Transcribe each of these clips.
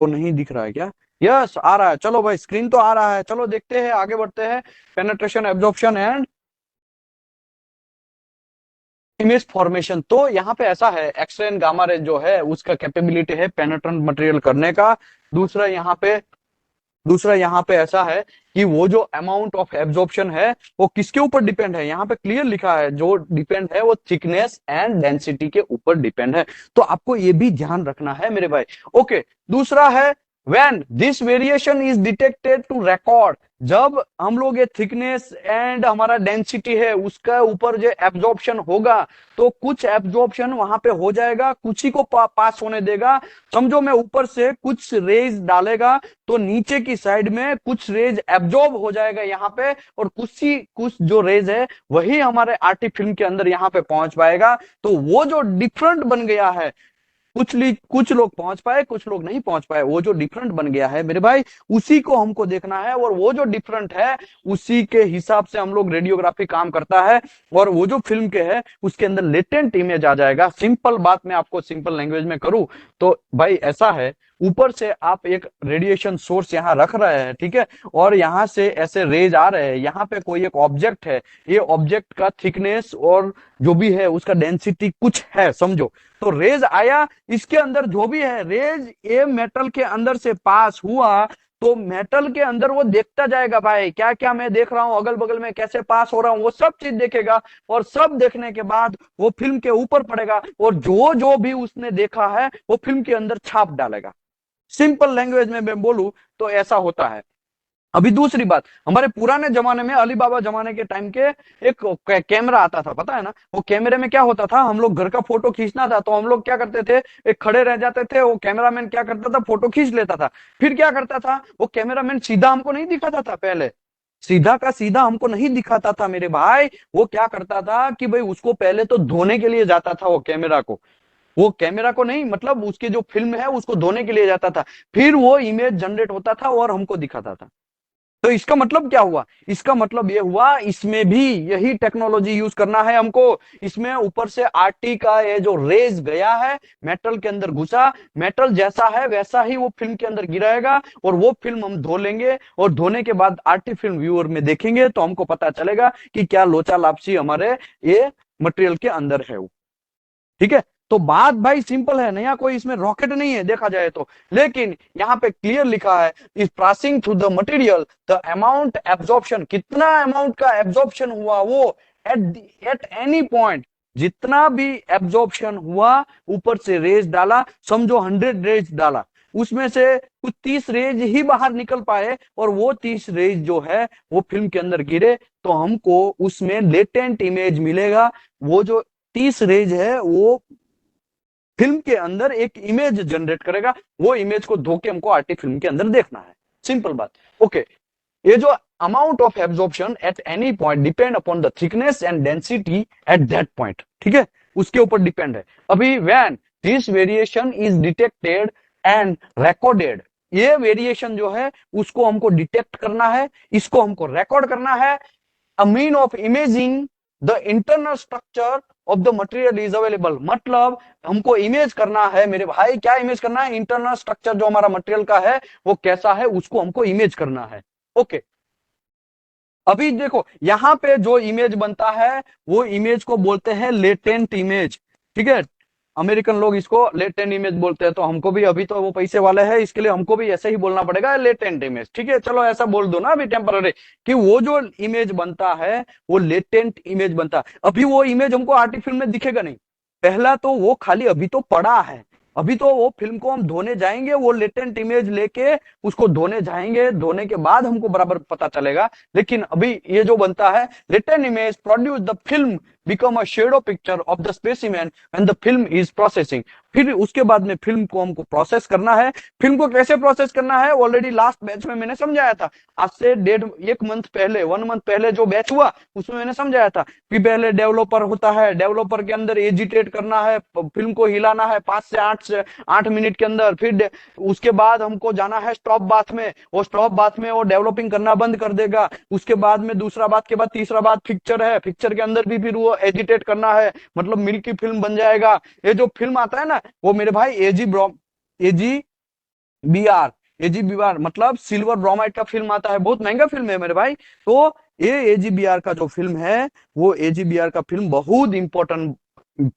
वो नहीं दिख रहा है क्या? यस आ रहा है, चलो भाई स्क्रीन तो आ रहा है, चलो देखते हैं, आगे बढ़ते हैं। Penetration, absorption and image formation. तो यहाँ पे ऐसा है, एक्सरे एंड गामा रे जो है उसका कैपेबिलिटी है पेनेट्रेंट मटेरियल करने का। दूसरा यहाँ पे दूसरा यहाँ पे ऐसा है कि वो जो अमाउंट ऑफ एब्जॉर्प्शन है वो किसके ऊपर डिपेंड है, यहाँ पे क्लियर लिखा है, जो डिपेंड है वो थिकनेस एंड डेंसिटी के ऊपर डिपेंड है। तो आपको ये भी ध्यान रखना है मेरे भाई। ओके, दूसरा है when this variation is detected to record. जब हम लोग ये थिकनेस एंड हमारा डेंसिटी है उसका ऊपर जो एब्जॉर्प्शन होगा, तो कुछ एब्जॉर्प्शन वहां पे हो जाएगा, कुछ ही को पास होने देगा। समझो मैं ऊपर से कुछ रेज डालेगा तो नीचे की साइड में कुछ रेज एब्जॉर्ब हो जाएगा यहाँ पे, और कुछ जो रेज है वही हमारे आरटी फिल्म के अंदर यहाँ पे पहुंच पाएगा। तो वो जो डिफरेंट बन गया है, कुछ लोग पहुंच पाए, कुछ लोग नहीं पहुंच पाए, वो जो डिफरेंट बन गया है मेरे भाई, उसी को हमको देखना है। और वो जो डिफरेंट है उसी के हिसाब से हम लोग रेडियोग्राफी काम करता है। और वो जो फिल्म के है उसके अंदर लेटेंट इमेज आ जाएगा। सिंपल बात मैं आपको सिंपल लैंग्वेज में करूं तो भाई ऐसा है, ऊपर से आप एक रेडिएशन सोर्स यहाँ रख रहे हैं, ठीक है, और यहाँ से ऐसे रेज आ रहे हैं, यहाँ पे कोई एक ऑब्जेक्ट है, ये ऑब्जेक्ट का थिकनेस और जो भी है उसका डेंसिटी कुछ है समझो। तो रेज आया, इसके अंदर जो भी है रेज ये मेटल के अंदर से पास हुआ, तो मेटल के अंदर वो देखता जाएगा भाई क्या क्या मैं देख रहा हूं, अगल बगल में कैसे पास हो रहा हूं, वो सब चीज देखेगा। और सब देखने के बाद वो फिल्म के ऊपर पड़ेगा, और जो जो भी उसने देखा है वो फिल्म के अंदर छाप डालेगा। सिंपल लैंग्वेज में मैं बोलूं तो ऐसा होता है। अभी दूसरी बात, हमारे पुराने जमाने में अली बाबा जमाने के टाइम के एक कैमरा आता था, पता है ना? वो कैमरे में क्या होता था, हम लोग घर का फोटो खींचना था तो हम लोग क्या करते थे, एक खड़े रह जाते थे, वो कैमरामैन क्या करता था, फोटो खींच लेता था। फिर क्या करता था वो कैमरामैन, सीधा हमको नहीं दिखाता था पहले, सीधा का सीधा हमको नहीं दिखाता था मेरे भाई। वो क्या करता था कि भाई उसको पहले तो धोने के लिए जाता था, वो कैमरा को नहीं, मतलब उसके जो फिल्म है उसको धोने के लिए जाता था, फिर वो इमेज जनरेट होता था और हमको दिखाता था। तो इसका मतलब क्या हुआ, इसका मतलब ये हुआ इसमें भी यही टेक्नोलॉजी यूज करना है हमको। इसमें ऊपर से आरटी का ये जो रेज गया है मेटल के अंदर घुसा, मेटल जैसा है वैसा ही वो फिल्म के अंदर गिराएगा, और वो फिल्म हम धो लेंगे, और धोने के बाद आरटी फिल्म व्यूअर में देखेंगे तो हमको पता चलेगा कि क्या लोचा लापसी हमारे ये मटेरियल के अंदर है। ठीक है, तो बात भाई सिंपल है, नया कोई इसमें रॉकेट नहीं है देखा जाए तो। लेकिन यहाँ पे क्लियर लिखा है, is passing through the material the amount absorption, कितना अमाउंट का एब्जॉर्प्शन हुआ वो एट एनी पॉइंट, जितना भी एब्जॉर्प्शन हुआ, ऊपर से रेज डाला, समझो 100 रेज डाला, उसमें से कुछ 30 रेज ही बाहर निकल पाए, और वो 30 रेज जो है वो फिल्म के अंदर गिरे, तो हमको उसमें लेटेंट इमेज मिलेगा। वो जो 30 रेज है वो फिल्म के अंदर एक इमेज जनरेट करेगा, वो इमेज को धो के हमको आरटी फिल्म के अंदर देखना है। सिंपल बात। ओके, ये जो amount of absorption at any point depend upon the thickness and density at that point, ठीक है, उसके ऊपर डिपेंड है। अभी when this variation is detected and recorded, ये वेरिएशन जो है उसको हमको डिटेक्ट करना है, इसको हमको रिकॉर्ड करना है। a mean of imaging the internal structure of the material is available, मतलब हमको इमेज करना है मेरे भाई, क्या इमेज करना है, इंटरनल स्ट्रक्चर जो हमारा मटेरियल का है वो कैसा है उसको हमको इमेज करना है। ओके, अभी देखो यहां पे जो इमेज बनता है वो इमेज को बोलते हैं लेटेंट इमेज, ठीक है। अमेरिकन लोग इसको लेटेंट इमेज बोलते हैं, तो हमको भी, अभी तो वो पैसे वाले हैं इसके लिए हमको भी ऐसे ही बोलना पड़ेगा लेटेंट इमेज, ठीक है, चलो ऐसा बोल दो ना अभी टेम्पररी, कि वो जो इमेज बनता है वो लेटेंट इमेज बनता है। अभी वो इमेज हमको आर्टिफिल्म में दिखेगा नहीं, पहला तो वो खाली अभी तो पड़ा है, अभी तो वो फिल्म को हम धोने जाएंगे, वो लेटेंट इमेज लेके उसको धोने जाएंगे, धोने के बाद हमको बराबर पता चलेगा। लेकिन अभी ये जो बनता है latent image produce the film become a shadow picture of the specimen when the film is processing. फिर उसके बाद में फिल्म को हमको प्रोसेस करना है। फिल्म को कैसे प्रोसेस करना है ऑलरेडी लास्ट बैच में मैंने समझाया था, आज से 1.5 मंथ पहले, 1 मंथ पहले जो बैच हुआ उसमें मैंने समझाया था कि पहले डेवलपर होता है, डेवलपर के अंदर एजिटेट करना है, फिल्म को हिलाना है 5 से 8 मिनट के अंदर, फिर उसके बाद हमको जाना है स्टॉप बाथ में, वो स्टॉप बाथ में वो डेवलपिंग करना बंद कर देगा। उसके बाद में दूसरा बात के बाद तीसरा बात पिक्चर है, पिक्चर के अंदर भी फिर वो एजिटेट करना है, मतलब मिल्की फिल्म बन जाएगा। ये जो फिल्म आता है ना वो मेरे भाई एजी बीआर, एजीबीआर मतलब सिल्वर ब्रोमाइड का फिल्म आता है, बहुत महंगा फिल्म है मेरे भाई। तो ये एजीबीआर का जो फिल्म है, वो एजीबीआर का फिल्म बहुत इंपॉर्टेंट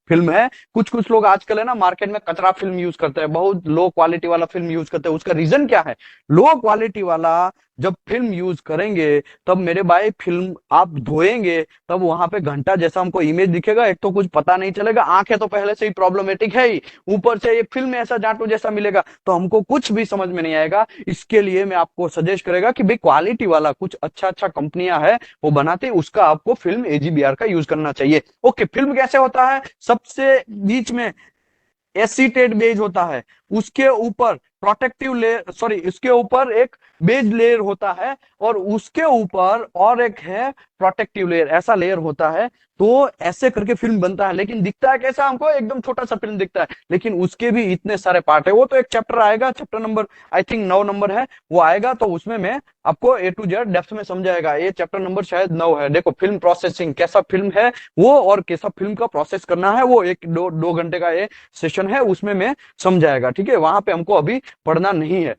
फिल्म है। कुछ कुछ लोग आजकल है ना मार्केट में कचरा फिल्म यूज करते हैं, बहुत लो क्वालिटी वाला फिल्म यूज करते हैं। उसका रीजन क्या है? लो क्वालिटी वाला जब फिल्म यूज करेंगे, तब मेरे भाई फिल्म आप धोएंगे, तब वहां पे घंटा जैसा हमको इमेज दिखेगा। एक तो कुछ पता नहीं चलेगा, आंखें तो पहले से ही प्रॉब्लमेटिक है ही, ऊपर से ये फिल्म में ऐसा जाटू जैसा मिलेगा, तो हमको कुछ भी समझ में नहीं आएगा। इसके लिए मैं आपको सजेस्ट करेगा कि भाई क्वालिटी वाला कुछ अच्छा अच्छा कंपनियां है वो बनाते, उसका आपको फिल्म एजीबीआर का यूज करना चाहिए। ओके, फिल्म कैसे होता है? सबसे बीच में एसीटेट बेज होता है, उसके ऊपर प्रोटेक्टिव लेयर, सॉरी, उसके ऊपर एक बेज लेयर होता है, और उसके ऊपर और एक है प्रोटेक्टिव लेयर, ऐसा लेयर होता है। तो ऐसे करके फिल्म बनता है, लेकिन दिखता है कैसा हमको? एकदम छोटा सा फिल्म दिखता है, लेकिन उसके भी इतने सारे पार्ट है। वो तो एक चैप्टर आएगा, chapter number I think 9 number है, वो आएगा तो उसमें मैं आपको ए टू जेड डेप्थ में समझाएगा। ये चैप्टर नंबर शायद 9 है। देखो फिल्म प्रोसेसिंग कैसा फिल्म है वो, और कैसा फिल्म का प्रोसेस करना है वो, एक दो घंटे का ये सेशन है, उसमें मैं समझाएगा। ठीक है, वहां पे हमको अभी पढ़ना नहीं है।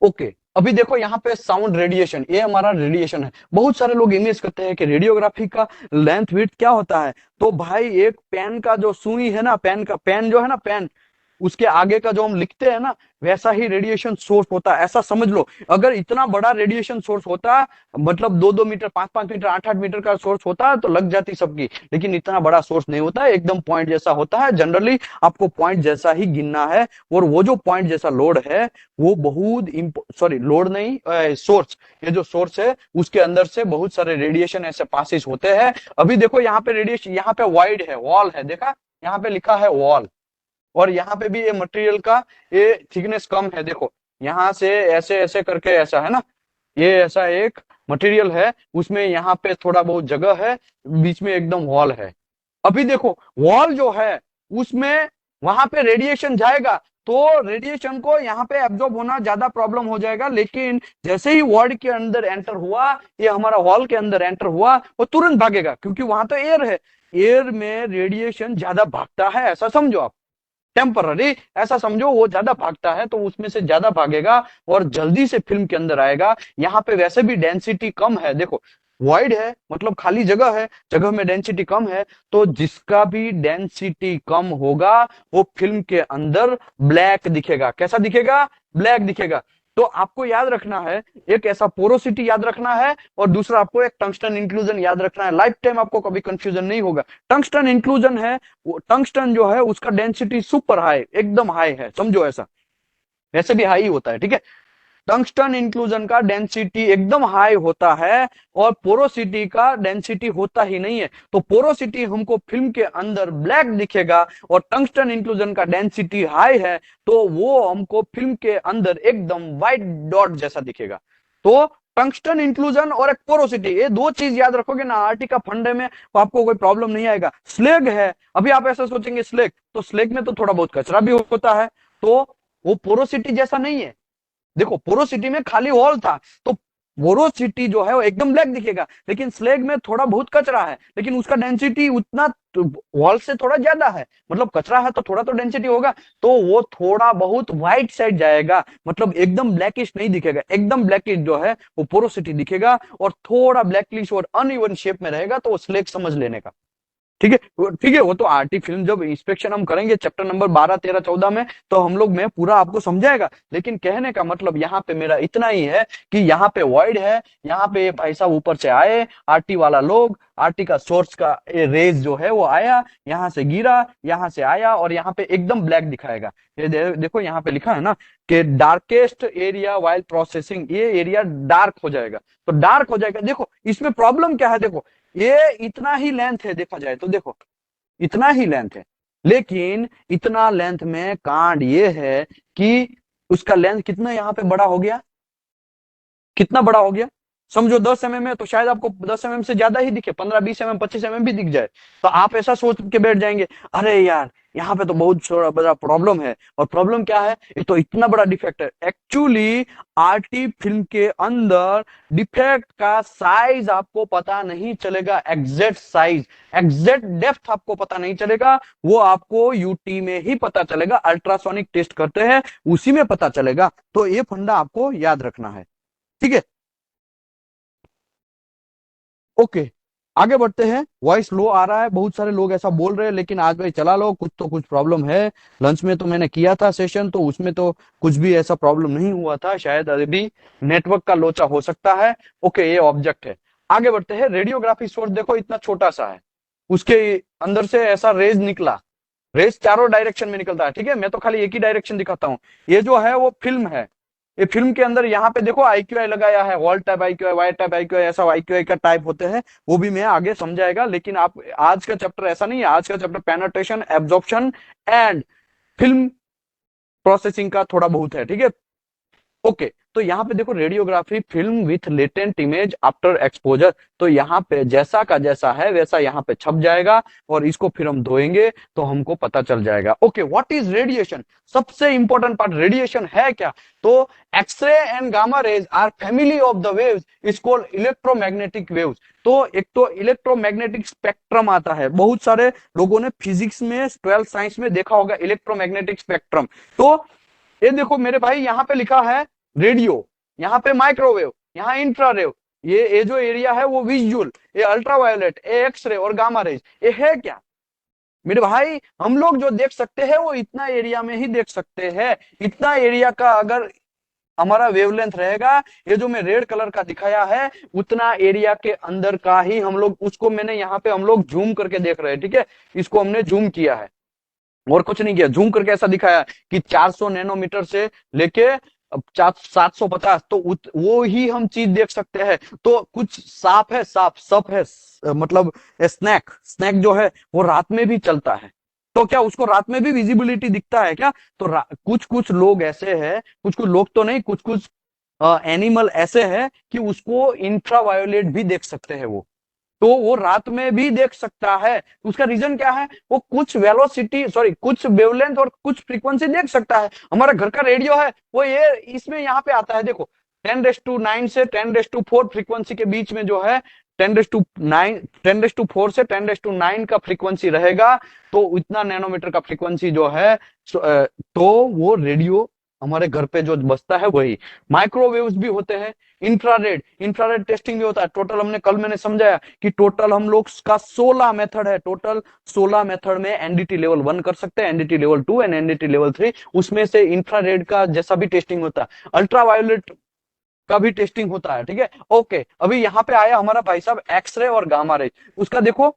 ओके, अभी देखो यहाँ पे साउंड रेडिएशन, ये हमारा रेडिएशन है। बहुत सारे लोग इमेज करते हैं कि रेडियोग्राफी का लेंथ विड्थ क्या होता है। तो भाई एक पेन का जो सुई है ना, पेन का, पेन जो है ना, पेन, उसके आगे का जो हम लिखते हैं ना, वैसा ही रेडिएशन सोर्स होता है, ऐसा समझ लो। अगर इतना बड़ा रेडिएशन सोर्स होता, मतलब 2-2 मीटर, 5-5 मीटर, 8-8 मीटर का सोर्स होता तो लग जाती सबकी, लेकिन इतना बड़ा सोर्स नहीं होता है, एकदम पॉइंट जैसा होता है। जनरली आपको पॉइंट जैसा ही गिनना है, और वो जो पॉइंट जैसा लोड है वो बहुत, सॉरी लोड नहीं, सोर्स, ये जो सोर्स है उसके अंदर से बहुत सारे रेडिएशन ऐसे पासिस होते हैं। अभी देखो यहाँ पे रेडिएशन, यहाँ पे वाइड है, वॉल है, देखा यहाँ पे लिखा है वॉल, और यहाँ पे भी ये मटेरियल का ये थिकनेस कम है। देखो यहाँ से ऐसे ऐसे करके ऐसा है ना, ये ऐसा एक मटेरियल है, उसमें यहाँ पे थोड़ा बहुत जगह है, बीच में एकदम वॉल है। अभी देखो वॉल जो है उसमें, वहां पे रेडिएशन जाएगा, तो रेडिएशन को यहाँ पे एब्जॉर्ब होना ज्यादा प्रॉब्लम हो जाएगा। लेकिन जैसे ही वर्ड के अंदर एंटर हुआ, ये हमारा हॉल के अंदर एंटर हुआ, वो तुरंत भागेगा, क्योंकि वहां तो एयर है। एयर में रेडिएशन ज्यादा भागता है, ऐसा समझो आप, टेम्पररी ऐसा समझो, वो ज्यादा भागता है तो उसमें से ज्यादा भागेगा और जल्दी से फिल्म के अंदर आएगा। यहाँ पे वैसे भी डेंसिटी कम है, देखो वाइड है मतलब खाली जगह है, जगह में डेंसिटी कम है, तो जिसका भी डेंसिटी कम होगा वो फिल्म के अंदर ब्लैक दिखेगा। कैसा दिखेगा? ब्लैक दिखेगा। तो आपको याद रखना है, एक ऐसा पोरोसिटी याद रखना है, और दूसरा आपको एक टंगस्टन इंक्लूजन याद रखना है। लाइफ टाइम आपको कभी कंफ्यूजन नहीं होगा। टंगस्टन इंक्लूजन है, वो टंगस्टन जो है उसका डेंसिटी सुपर हाई, एकदम हाई है, समझो ऐसा, वैसे भी हाई होता है, ठीक है। टंगस्टन इंक्लूजन का डेंसिटी एकदम हाई होता है, और पोरोसिटी का डेंसिटी होता ही नहीं है। तो पोरोसिटी हमको फिल्म के अंदर ब्लैक दिखेगा, और टंगस्टन इंक्लूजन का डेंसिटी हाई है, तो वो हमको फिल्म के अंदर एकदम व्हाइट डॉट जैसा दिखेगा। तो टंगस्टन इंक्लूजन और एक पोरोसिटी, ये दो चीज याद रखोगे ना आरटी का फंडे में, तो आपको कोई प्रॉब्लम नहीं आएगा। स्लेग है, अभी आप ऐसा सोचेंगे स्लेग, तो स्लेग में तो थोड़ा बहुत कचरा भी होता है, तो वो पोरोसिटी जैसा नहीं है। देखो पोरोसिटी में खाली वॉल था, तो पोरोसिटी जो है वो एकदम ब्लैक दिखेगा, लेकिन स्लेग में थोड़ा बहुत कचरा है, लेकिन उसका डेंसिटी उतना वॉल से थोड़ा ज्यादा है, मतलब कचरा है तो थोड़ा तो डेंसिटी होगा, तो वो थोड़ा बहुत व्हाइट साइड जाएगा, मतलब एकदम ब्लैकिश नहीं दिखेगा। एकदम ब्लैकिश जो है वो पोरोसिटी दिखेगा, और थोड़ा ब्लैकिश और अनइवन शेप में रहेगा, तो वो स्लेग समझ लेने का। ठीक है, ठीक है, वो तो आरटी फिल्म जब इंस्पेक्शन हम करेंगे चैप्टर नंबर 12, 13, 14 में, तो हम लोग में पूरा आपको समझाएगा। लेकिन कहने का मतलब यहाँ पे मेरा इतना ही है कि यहाँ पे वॉइड है, यहाँ पे भाई साहब ऊपर से आए आरटी वाला लोग, आरटी का सोर्स का रेज जो है वो आया, यहाँ से गिरा, यहाँ से आया, और यहाँ पे एकदम ब्लैक दिखाएगा। ये देखो यहाँ पे लिखा है ना कि डार्केस्ट एरिया वाइल प्रोसेसिंग, ये एरिया डार्क हो जाएगा, तो डार्क हो जाएगा। देखो इसमें प्रॉब्लम क्या है, देखो ये इतना ही लेंथ है, देखा जाए तो देखो इतना ही लेंथ है, लेकिन इतना लेंथ में कांड ये है कि उसका लेंथ कितना यहाँ पे बड़ा हो गया, कितना बड़ा हो गया, समझो 10 mm है तो शायद आपको 10 mm से ज्यादा ही दिखे, 15 20 mm 25 mm भी दिख जाए। तो आप ऐसा सोच के बैठ जाएंगे, अरे यार यहाँ पे तो बहुत बड़ा प्रॉब्लम है। और प्रॉब्लम क्या है, ये तो इतना बड़ा डिफेक्ट है। एक्चुअली आरटी फिल्म के अंदर डिफेक्ट का साइज आपको पता नहीं चलेगा, एग्जैक्ट साइज, एग्जैक्ट डेप्थ आपको पता नहीं चलेगा, वो आपको यूटी में ही पता चलेगा। अल्ट्रासोनिक टेस्ट करते हैं उसी में पता चलेगा। तो ये फंडा आपको याद रखना है, ठीक है। ओके, आगे बढ़ते हैं। वॉइस लो आ रहा है, बहुत सारे लोग ऐसा बोल रहे हैं, लेकिन आज भाई चला लो, कुछ तो कुछ प्रॉब्लम है। लंच में तो मैंने किया था सेशन, तो उसमें तो कुछ भी ऐसा प्रॉब्लम नहीं हुआ था, शायद अभी नेटवर्क का लोचा हो सकता है। ओके, ये ऑब्जेक्ट है। आगे बढ़ते हैं। रेडियोग्राफी सोर्स देखो इतना छोटा सा है, उसके अंदर से ऐसा रेज निकला। रेस चारों डायरेक्शन में निकलता है, ठीक है। मैं तो खाली एक ही डायरेक्शन दिखाता हूँ। ये जो है वो फिल्म है। ये फिल्म के अंदर यहाँ पे देखो IQI लगाया है, wall type IQI, Y type IQI, ऐसा IQI का टाइप होते हैं। वो भी मैं आगे समझाएगा, लेकिन आप आज का चैप्टर ऐसा नहीं है। आज का chapter penetration, absorption and film processing का थोड़ा बहुत है, ठीक है। ओके, तो यहाँ पे देखो radiography film with latent image after exposure. तो यहाँ पे जैसा का जैसा है वैसा यहाँ पे छप जाएगा, और इसको फिर हम धोएंगे तो हमको पता चल जाएगा। Okay, what is radiation? सबसे इंपॉर्टेंट पार्ट, रेडिएशन है क्या? तो X-ray and gamma rays are family of the waves is called electromagnetic waves. तो एक तो इलेक्ट्रोमैग्नेटिक स्पेक्ट्रम आता है, बहुत सारे लोगों ने फिजिक्स में 12th साइंस में देखा होगा इलेक्ट्रोमैग्नेटिक स्पेक्ट्रम। तो ये देखो मेरे भाई, यहाँ पे लिखा है रेडियो, यहाँ पे माइक्रोवेव, यहाँ इंफ्रारेव, ये जो एरिया है वो विजुअल, ये अल्ट्रावायोलेट, ये एक्सरे और गामा रेज। ये है क्या मेरे भाई? हम लोग जो देख सकते हैं वो इतना एरिया में ही देख सकते हैं। इतना एरिया का अगर हमारा वेवलेंथ रहेगा, ये जो मैं रेड कलर का दिखाया है, उतना एरिया के अंदर का ही हम लोग, उसको मैंने यहाँ पे हम लोग जूम करके देख रहे हैं, ठीक है। इसको हमने जूम किया है और कुछ नहीं किया, जूम करके ऐसा दिखाया कि 400 नैनोमीटर से लेके 750, तो वो ही हम चीज देख सकते हैं। तो कुछ सांप है, सांप सप है, मतलब स्नैक, स्नैक जो है वो रात में भी चलता है। तो क्या उसको रात में भी विजिबिलिटी दिखता है क्या? तो कुछ कुछ लोग ऐसे हैं, कुछ कुछ लोग तो नहीं, कुछ कुछ एनिमल ऐसे हैं कि उसको इंफ्रावायोलेट भी देख सकते हैं वो। तो वो रात में भी देख सकता है। उसका रीजन क्या है? वो कुछ वेलोसिटी, सॉरी, कुछ वेवलेंथ और कुछ फ्रीक्वेंसी देख सकता है। हमारा घर का रेडियो है वो ये इसमें यहाँ पे आता है, देखो 10⁻⁹ से 10⁻⁴ फ्रीक्वेंसी के बीच में जो है, 10⁻⁹ 10⁻⁴ से 10⁻⁹ का फ्रीक्वेंसी रहेगा। तो इतना नैनोमीटर का फ्रीक्वेंसी जो है, तो वो रेडियो हमारे घर पे जो बसता है वही। माइक्रोवेव्स भी होते हैं, इंफ्रारेड, इंफ्रारेड टेस्टिंग भी होता है। टोटल हमने कल मैंने समझाया कि टोटल हम लोग का 16 मेथड है। टोटल 16 मेथड में एनडीटी लेवल 1 कर सकते हैं, NDT level 2 and NDT level 3। उसमें से इंफ्रारेड का जैसा भी टेस्टिंग होता है, अल्ट्रावायोलेट का भी टेस्टिंग होता है, ठीक है। ओके, अभी यहाँ पे आया हमारा भाई साहब एक्सरे और गामा रे। उसका देखो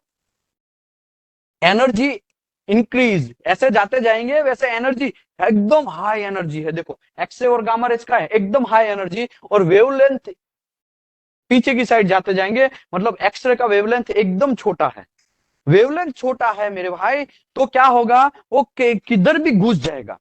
एनर्जी इंक्रीज, ऐसे जाते जाएंगे वैसे एनर्जी एकदम हाई एनर्जी है। देखो एक्सरे और गामा रेज का है एकदम हाई एनर्जी, और वेवलेंथ पीछे की साइड जाते जाएंगे, मतलब एक्सरे का वेवलेंथ एकदम छोटा है। वेवलेंथ छोटा है मेरे भाई, तो क्या होगा, वो किधर भी घुस जाएगा,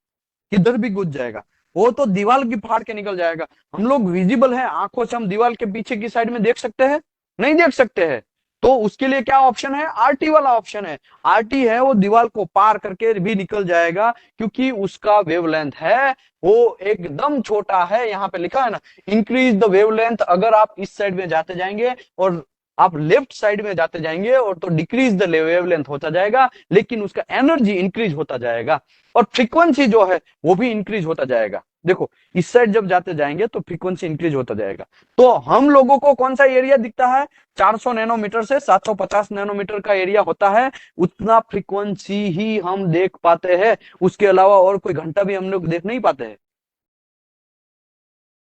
किधर भी घुस जाएगा। वो तो दीवार की फाड़ के निकल जाएगा। हम लोग विजिबल है आंखों से, हम दीवार के पीछे की साइड में देख सकते हैं? नहीं देख सकते हैं। तो उसके लिए क्या ऑप्शन है? आरटी वाला ऑप्शन है। आरटी है वो दीवार को पार करके भी निकल जाएगा, क्योंकि उसका वेवलेंथ है वो एकदम छोटा है। यहाँ पे लिखा है ना, इंक्रीज द वेवलेंथ। अगर आप इस साइड में जाते जाएंगे और आप लेफ्ट साइड में जाते जाएंगे और तो डिक्रीज द वेवलेंथ होता जाएगा, लेकिन उसका एनर्जी इंक्रीज होता जाएगा, और फ्रीक्वेंसी जो है वो भी इंक्रीज होता जाएगा। देखो इस साइड जब जाते जाएंगे तो फ्रीक्वेंसी इंक्रीज होता जाएगा। तो हम लोगों को कौन सा एरिया दिखता है? 400 नैनोमीटर से 750 नैनोमीटर का एरिया होता है, उतना फ्रीक्वेंसी ही हम देख पाते हैं। उसके अलावा और कोई घंटा भी हम लोग देख नहीं पाते हैं।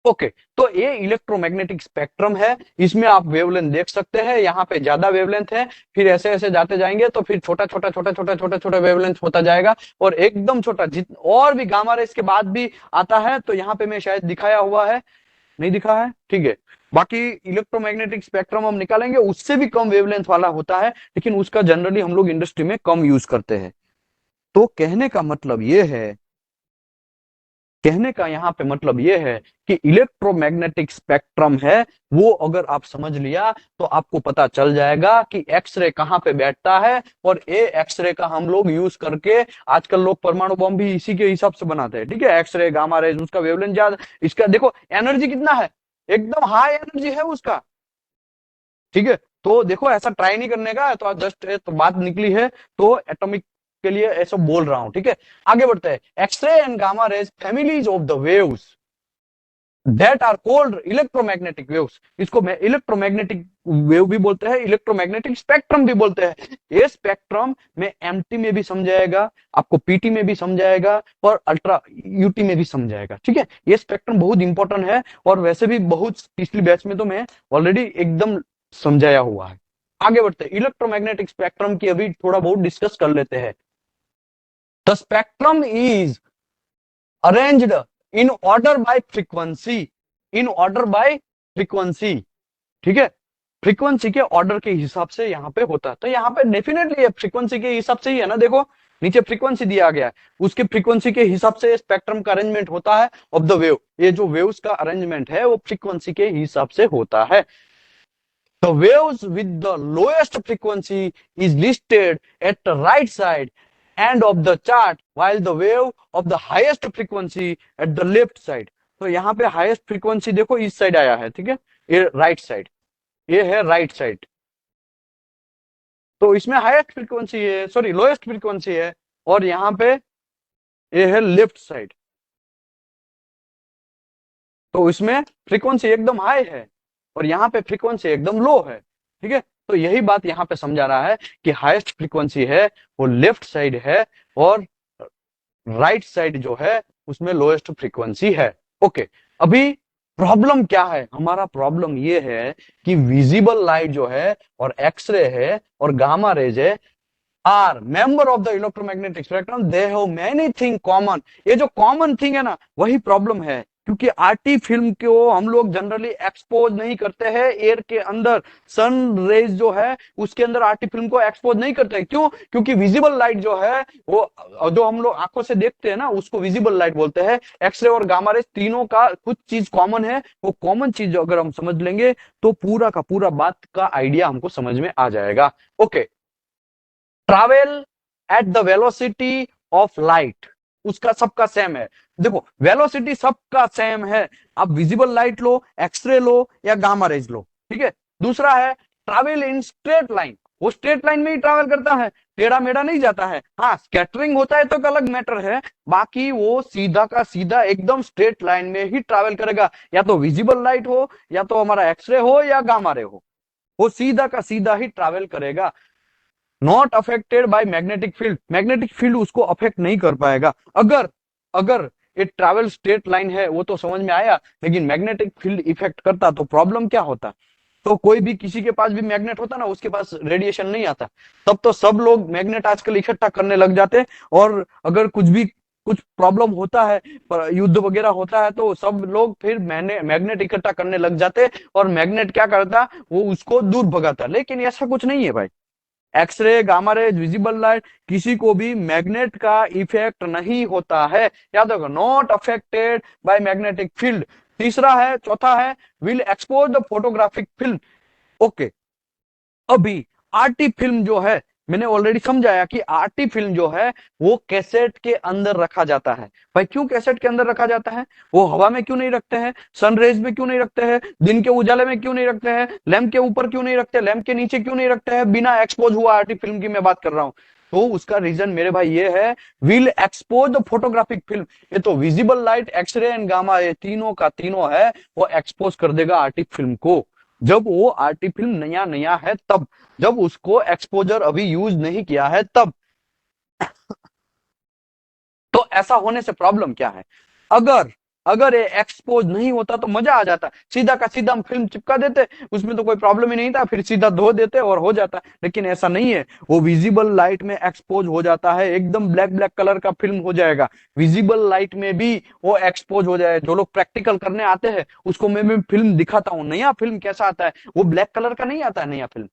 ओके, तो ये इलेक्ट्रोमैग्नेटिक स्पेक्ट्रम है, इसमें आप वेवलेंथ देख सकते हैं। यहाँ पे ज्यादा वेवलेंथ है, फिर ऐसे ऐसे जाते जाएंगे तो फिर छोटा छोटा छोटा छोटा छोटा छोटा वेवलेंथ होता जाएगा, और एकदम छोटा और भी गामा रेस के बाद भी आता है। तो यहाँ पे मैं शायद दिखाया हुआ है, नहीं दिखा है, ठीक है। बाकी इलेक्ट्रोमैग्नेटिक स्पेक्ट्रम हम निकालेंगे, उससे भी कम वेवलेंथ वाला होता है, लेकिन उसका जनरली हम लोग इंडस्ट्री में कम यूज करते हैं। तो कहने का मतलब ये है कहने का यहाँ पे मतलब ये है कि इलेक्ट्रोमैग्नेटिक स्पेक्ट्रम है, वो अगर आप समझ लिया तो आपको पता चल जाएगा कि एक्सरे कहाँ पे बैठता है, और ये एक्सरे का हम लोग यूज करके आजकल लोग परमाणु बम भी इसी के हिसाब से बनाते हैं। ठीक है, एक्सरे गामा रेज, उसका वेवलेंथ ज्यादा, इसका देखो एनर्जी कितना है, एकदम हाई एनर्जी है उसका। ठीक है, तो देखो ऐसा ट्राई नहीं करने का, तो जस्ट तो बात निकली है तो एटॉमिक के लिए ऐसा बोल रहा हूं। ठीक है, आगे बढ़ते हैं। X-ray and gamma rays families of the waves that are called electromagnetic waves. इसको इलेक्ट्रोमैग्नेटिक वेव भी बोलते हैं, इलेक्ट्रोमैग्नेटिक स्पेक्ट्रम भी बोलते हैं। ये स्पेक्ट्रम में एमटी में भी समझाएगा, आपको पीटी में भी समझाएगा, और अल्ट्रा यूटी में भी समझाएगा। ठीक है, ये स्पेक्ट्रम बहुत इंपॉर्टेंट है, और वैसे भी बहुत पिछली बैच में तो मैं ऑलरेडी एकदम समझाया हुआ है। आगे बढ़ते हैं, इलेक्ट्रोमैग्नेटिक स्पेक्ट्रम की अभी थोड़ा बहुत डिस्कस कर लेते हैं। The spectrum is arranged in order by frequency, in order by frequency. ठीक है, फ्रीक्वेंसी के ऑर्डर के हिसाब से यहाँ पे होता है, तो यहाँ पे डेफिनेटली फ्रीक्वेंसी के हिसाब से ही है ना। देखो नीचे फ्रीक्वेंसी दिया गया है, उसके फ्रीक्वेंसी के हिसाब से स्पेक्ट्रम का अरेंजमेंट होता है ऑफ द वेव। ये जो वेव्स का अरेंजमेंट है वो फ्रीक्वेंसी के हिसाब से होता है। The waves with the lowest frequency is listed at the right side end of the chart, while the wave of the highest frequency at the left side. तो यहाँ पे हाईएस्ट फ्रीक्वेंसी देखो इस साइड आया है। ठीक है, ये राइट साइड, ये है राइट साइड, तो इसमें हाईएस्ट फ्रीक्वेंसी है, सॉरी लोएस्ट फ्रीक्वेंसी है, और यहाँ पे ये है लेफ्ट साइड, तो इसमें फ्रीक्वेंसी एकदम हाई है और यहाँ पे फ्रीक्वेंसी एकदम लो है। ठीक है, तो यही बात यहाँ पे समझा रहा है कि हाईएस्ट फ्रीक्वेंसी है वो लेफ्ट साइड है, और राइट साइड जो है उसमें लोएस्ट फ्रीक्वेंसी है। ओके, अभी प्रॉब्लम क्या है, हमारा प्रॉब्लम ये है कि विजिबल लाइट जो है और एक्सरे है और गामा रेज है are member of the electromagnetic spectrum, they have many thing common. ये जो कॉमन थिंग है ना वही प्रॉब्लम है, क्योंकि आरटी फिल्म को हम लोग जनरली एक्सपोज नहीं करते हैं एयर के अंदर। सन रेज जो है उसके अंदर आरटी फिल्म को एक्सपोज नहीं करते हैं। क्यों? क्योंकि विजिबल लाइट जो है वो जो हम लोग आंखों से देखते हैं ना उसको विजिबल लाइट बोलते हैं। एक्सरे और गामा रेज तीनों का कुछ चीज कॉमन है, वो कॉमन चीज अगर हम समझ लेंगे तो पूरा का पूरा बात का आइडिया हमको समझ में आ जाएगा। Okay, travel at the velocity of light, उसका सबका सेम है। देखो वेलोसिटी सबका सेम है, आप विजिबल लाइट लो, एक्सरे लो या गामा रेज लो। ठीक है, दूसरा है ट्रैवल इन स्ट्रेट लाइन, वो स्ट्रेट लाइन में ही ट्रैवल करता है, टेढ़ा मेढ़ा नहीं जाता है। हाँ स्कैटरिंग होता है तो एक अलग मैटर है, बाकी वो सीधा का सीधा एकदम स्ट्रेट लाइन में ही ट्रैवल करेगा, या तो विजिबल लाइट हो या तो हमारा एक्सरे हो या गामा रे हो, वो सीधा का सीधा ही ट्रैवल करेगा। Not affected by magnetic field, magnetic field उसको अफेक्ट नहीं कर पाएगा। अगर अगर ये ट्रैवल स्ट्रेट लाइन है वो तो समझ में आया, लेकिन मैग्नेटिक फील्ड इफेक्ट करता तो प्रॉब्लम क्या होता। तो कोई भी किसी के पास भी मैग्नेट होता ना उसके पास रेडिएशन नहीं आता, तब तो सब लोग मैग्नेट आजकल इकट्ठा करने लग जाते, और अगर कुछ प्रॉब्लम होता है, युद्ध वगैरह होता है, तो सब लोग फिर मैग्नेट इकट्ठा करने लग जाते, और मैग्नेट क्या करता, वो उसको दूर भगाता। लेकिन ऐसा कुछ नहीं है भाई, x ray gamma rays visible light किसी को भी मैग्नेट का इफेक्ट नहीं होता है, याद रखो not affected by magnetic field. तीसरा है, चौथा है will expose the photographic film. Okay, अभी आरटी फिल्म जो है मैंने ऑलरेडी समझाया कि आरटी फिल्म जो है वो कैसेट के अंदर रखा जाता है। भाई क्यों कैसेट के अंदर रखा जाता है, वो हवा में क्यों नहीं रखते हैं, सनरेज में क्यों नहीं रखते हैं, दिन के उजाले में क्यों नहीं रखते हैं, लैंप के ऊपर क्यों नहीं रखते, लैंप के नीचे क्यों नहीं रखते हैं, बिना एक्सपोज हुआ आरटी फिल्म की मैं बात कर रहा हूं। तो उसका रीजन मेरे भाई ये है, will expose the photographic film. ये तो visible light, x ray and gamma, ये तीनों का तीनों है, वो एक्सपोज कर देगा आरटी फिल्म को। जब वो आरटी फिल्म नया नया है तब, जब उसको एक्सपोजर अभी यूज नहीं किया है तब। तो ऐसा होने से प्रॉब्लम क्या है, अगर अगर ये एक्सपोज नहीं होता तो मजा आ जाता, सीधा का सीधा हम फिल्म चिपका देते, उसमें तो कोई प्रॉब्लम ही नहीं था, फिर सीधा धो देते और हो जाता। लेकिन ऐसा नहीं है, वो विजिबल लाइट में एक्सपोज हो जाता है, एकदम ब्लैक ब्लैक कलर का फिल्म हो जाएगा, विजिबल लाइट में भी वो एक्सपोज हो जाए। जो लोग प्रैक्टिकल करने आते हैं उसको मैं फिल्म दिखाता हूँ, नया फिल्म कैसा आता है, वो ब्लैक कलर का नहीं आता है नया फिल्म,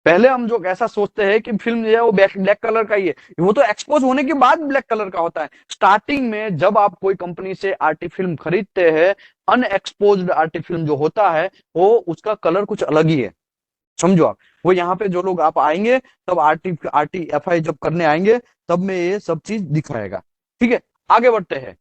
पहले हम जो ऐसा सोचते हैं कि फिल्म जो है वो ब्लैक ब्लैक कलर का ही है, वो तो एक्सपोज होने के बाद ब्लैक कलर का होता है। स्टार्टिंग में जब आप कोई कंपनी से आर्टी फिल्म खरीदते हैं, अनएक्सपोज्ड आर्टी फिल्म जो होता है वो उसका कलर कुछ अलग ही है, समझो आप। वो यहाँ पे जो लोग आप आएंगे तब आरटी आरटी एफ आई जब करने आएंगे तब में ये सब चीज दिखाएगा। ठीक है, आगे बढ़ते हैं।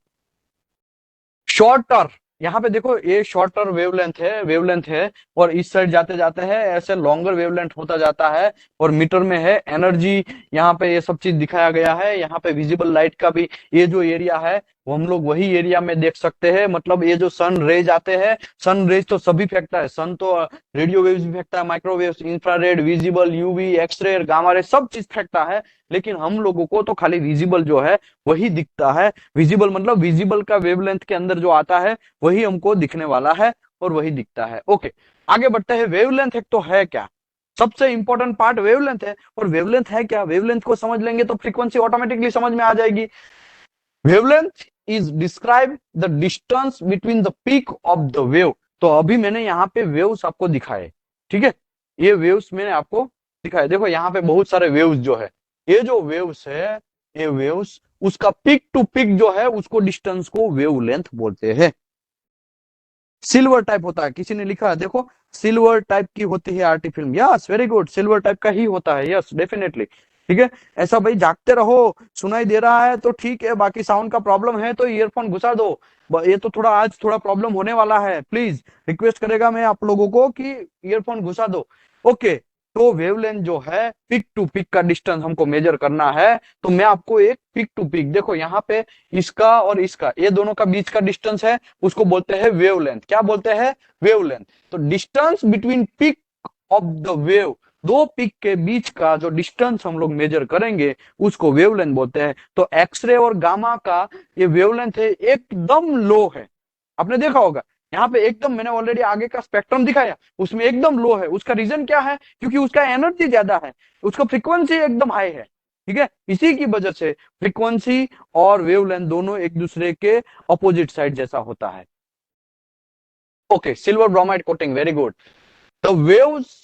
शॉर्टर, यहाँ पे देखो ये शॉर्टर वेवलेंथ है और इस साइड जाते जाते है ऐसे लॉन्गर वेवलेंथ होता जाता है। और मीटर में है एनर्जी, यहाँ पे ये सब चीज दिखाया गया है। यहाँ पे विजिबल लाइट का भी ये जो एरिया है वो हम लोग वही एरिया में देख सकते हैं। मतलब ये जो सन रेज आते हैं, सन रेज तो सभी फेंकता है, सन तो रेडियो वेव्स भी फेंकता है, microwaves, infrared, visible, UV, x ray, gamma ray, सब चीज फेंकता है। लेकिन हम लोगों को तो खाली विजिबल जो है वही दिखता है। विजिबल मतलब विजिबल का वेवलेंथ के अंदर जो आता है वही हमको दिखने वाला है और वही दिखता है। ओके, आगे बढ़ते हैं। वेवलेंथ एक तो है क्या, सबसे इंपॉर्टेंट पार्ट वेवलेंथ है। और वेवलेंथ है क्या, वेवलेंथ को समझ लेंगे तो फ्रीक्वेंसी ऑटोमेटिकली समझ में आ जाएगी। Wavelength is describe the distance between the peak of the wave. तो अभी मैंने यहाँ पे वेव्स आपको दिखाए, ठीक है, ये वेव्स मैंने आपको दिखाए। देखो यहाँ पे बहुत सारे वेव्स जो है, ये जो वेव्स है, ये वेव्स उसका पीक टू पीक जो है उसको डिस्टेंस को वेवलेंथ बोलते हैं। सिल्वर टाइप होता है, किसी ने लिखा है देखो, सिल्वर टाइप की होती है RT film. Yes, very good, silver type का ही होता है, यस डेफिनेटली। ठीक है, ऐसा भाई जागते रहो, सुनाई दे रहा है तो ठीक है, बाकी साउंड का प्रॉब्लम है तो ईयरफोन घुसा दो। ये तो थोड़ा आज थोड़ा प्रॉब्लम होने वाला है, प्लीज रिक्वेस्ट करेगा मैं आप लोगों को कि ईयरफोन घुसा दो। ओके, तो वेवलेंथ जो है पिक टू पिक का डिस्टेंस हमको मेजर करना है। तो मैं आपको एक पिक टू पिक, देखो यहाँ पे इसका और इसका, ये दोनों का बीच का डिस्टेंस है, उसको बोलते हैं वेवलेंथ। क्या बोलते हैं, वेवलेंथ। तो distance between peak of the wave, दो पिक के बीच का जो डिस्टेंस हम लोग मेजर करेंगे उसको वेवलेंथ बोलते हैं। तो एक्सरे और गामा का ये वेवलेंथ है एकदम लो है। आपने देखा होगा यहाँ पे एकदम, मैंने ऑलरेडी आगे का स्पेक्ट्रम दिखाया, उसमें एकदम लो है। उसका रीजन क्या है, क्योंकि उसका एनर्जी ज्यादा है, उसका फ्रीक्वेंसी एकदम हाई है। ठीक है, इसी की वजह से फ्रीक्वेंसी और वेवलेंथ दोनों एक दूसरे के अपोजिट साइड जैसा होता है। Okay, silver bromide coating, very good. The waves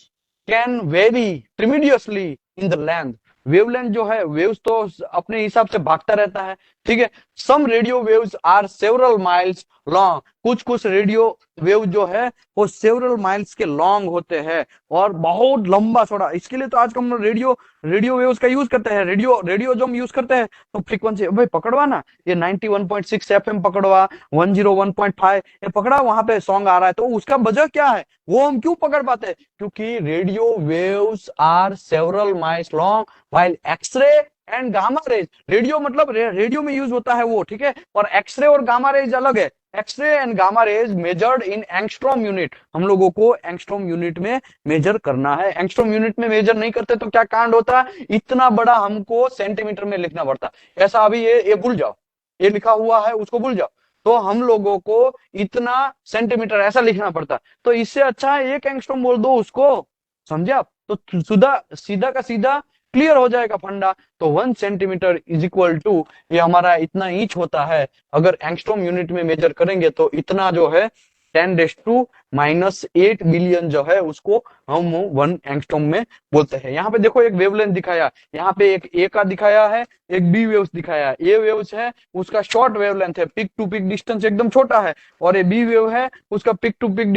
can vary tremendously in the length. Wavelength जो है, वेव्स तो अपने हिसाब से भागता रहता है। ठीक है, some radio waves are several miles long. कुछ कुछ रेडियो वेव जो है वो सेवरल माइल्स के लॉन्ग होते हैं और बहुत लंबा चौड़ा। इसके लिए तो आज हम रेडियो रेडियो वेव्स का यूज करते हैं। रेडियो रेडियो जो हम यूज करते हैं तो फ्रीक्वेंसी भाई पकड़वा ना, ये 91.6 एफएम पकड़वा, 101.5 ये पकड़ा, वहां पे सॉन्ग आ रहा है। तो उसका वजह क्या है, वो हम क्यों पकड़ पाते हैं, क्योंकि radio waves are several miles long while x ray and gamma rays, radio मतलब रेडियो में यूज होता है वो, ठीक है, और एक्सरे और गामा रेज अलग है। X ray and gamma rays measured in angstrom unit, हम लोगों को एंगस्ट्रॉम यूनिट में मेजर करना है। एंगस्ट्रॉम यूनिट में मेजर नहीं करते तो क्या कांड होता है, इतना बड़ा हमको सेंटीमीटर में लिखना पड़ता। ऐसा अभी ये भूल जाओ, ये लिखा हुआ है उसको भूल जाओ, तो हम लोगों को इतना सेंटीमीटर ऐसा लिखना पड़ता। तो इससे अच्छा है एक एंगस्ट्रॉम बोल दो उसको, समझे आप, तो सीधा सीधा का सीधा क्लियर हो जाएगा फंडा। तो 1 सेंटीमीटर इज इक्वल टू, ये हमारा इतना इंच होता है। अगर एंगस्ट्रॉम यूनिट में मेजर करेंगे तो इतना जो है 10⁻⁻8 बिलियन जो है उसको हम 1 एंगस्ट्रॉम में बोलते हैं। यहाँ पे देखो एक वेवलेंथ दिखाया, यहाँ पे एक ए का दिखाया है, एक बी वेव्स दिखाया है। ए वेव्स है उसका शॉर्ट वेवलेंथ है, पिक टू पिक डिस्टेंस एकदम छोटा है, और ये बी वेव है उसका पिक टू पिक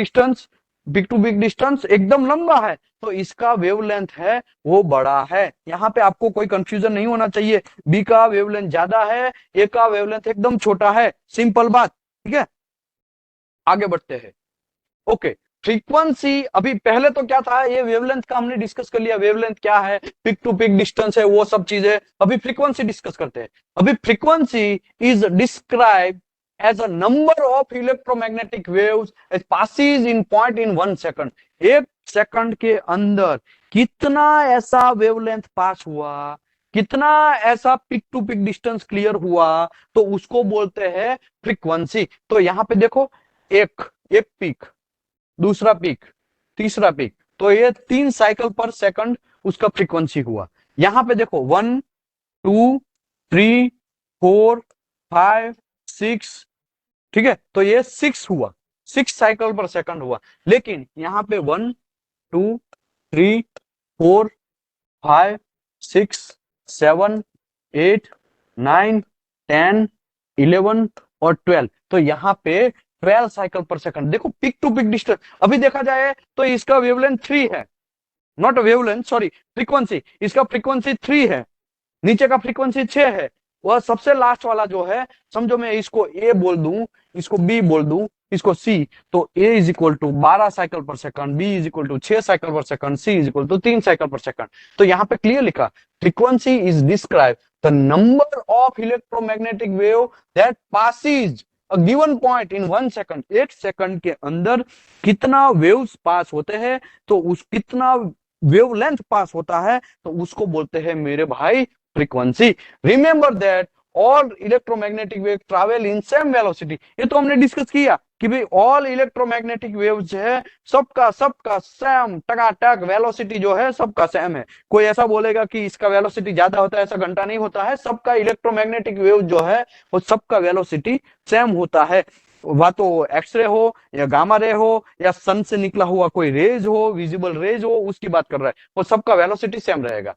डिस्टेंस एकदम लंबा है। तो इसका वेवलेंथ है वो बड़ा है। यहाँ पे आपको कोई कंफ्यूजन नहीं होना चाहिए, बी का वेवलेंथ ज्यादा है, ए का वेवलेंथ एकदम छोटा है, सिंपल बात। ठीक है, आगे बढ़ते हैं। ओके, फ्रीक्वेंसी, अभी पहले तो क्या था, ये वेवलेंथ का हमने डिस्कस कर लिया, वेवलेंथ क्या है, पिक टू पिक डिस्टेंस है, वो सब चीजें। अभी फ्रीक्वेंसी डिस्कस करते हैं। अभी frequency is describe as a number of electromagnetic waves as passes in point in 1 second. 1 second के अंदर कितना ऐसा वेवलेंथ पास हुआ, कितना ऐसा peak to peak distance clear हुआ, तो उसको बोलते हैं फ्रीक्वेंसी। तो यहां पे देखो, एक एक पीक, दूसरा पीक, तीसरा पीक, तो ये 3 साइकिल पर सेकंड उसका फ्रीक्वेंसी हुआ। यहां पे देखो 1 2 3 4 5 6, ठीक है, तो ये 6 हुआ, 6 साइकिल पर सेकंड हुआ। लेकिन यहाँ पे 1 2 3 4, 5, 6, 7, 8, 9, 10, 11 और 12। तो यहाँ पे 12 साइकिल पर सेकंड। देखो पिक टू पिक डिस्टेंस अभी देखा जाए तो इसका वेवलेंथ 3 है, नॉट वेवलेंथ सॉरी, फ्रीक्वेंसी, इसका फ्रीक्वेंसी 3 है, नीचे का फ्रीक्वेंसी 6 है। वह सबसे लास्ट वाला जो है, समझो मैं इसको ए बोल दूं, इसको बी बोल दूं, इसको सी, तो A is equal to 12 cycle per second, B is equal to 6 cycle per second, C is equal to 3 cycle per second. तो यहाँ पे क्लियर लिखा, frequency is describe the number of electromagnetic wave that passes a given point in 1 second. एक second के अंदर कितना waves पास होते हैं, तो उस कितना वेवलेंथ पास होता है, तो उसको बोलते हैं मेरे भाई frequency. Remember that all electromagnetic wave travel in same velocity. ये तो हमने डिस्कस किया कि भाई ऑल इलेक्ट्रोमैग्नेटिक वेव जो है सबका सबका सेम टकाटक वेलोसिटी जो है सबका सेम है। कोई ऐसा बोलेगा कि इसका वेलोसिटी ज्यादा होता है, ऐसा घंटा नहीं होता है। सबका इलेक्ट्रोमैग्नेटिक वेव जो है वो सबका वेलोसिटी सेम होता है। वह तो एक्सरे हो या गामा रे हो या सन से निकला हुआ कोई रेज हो, विजिबल रेज हो, उसकी बात कर रहा है, वो सबका वेलोसिटी सेम रहेगा।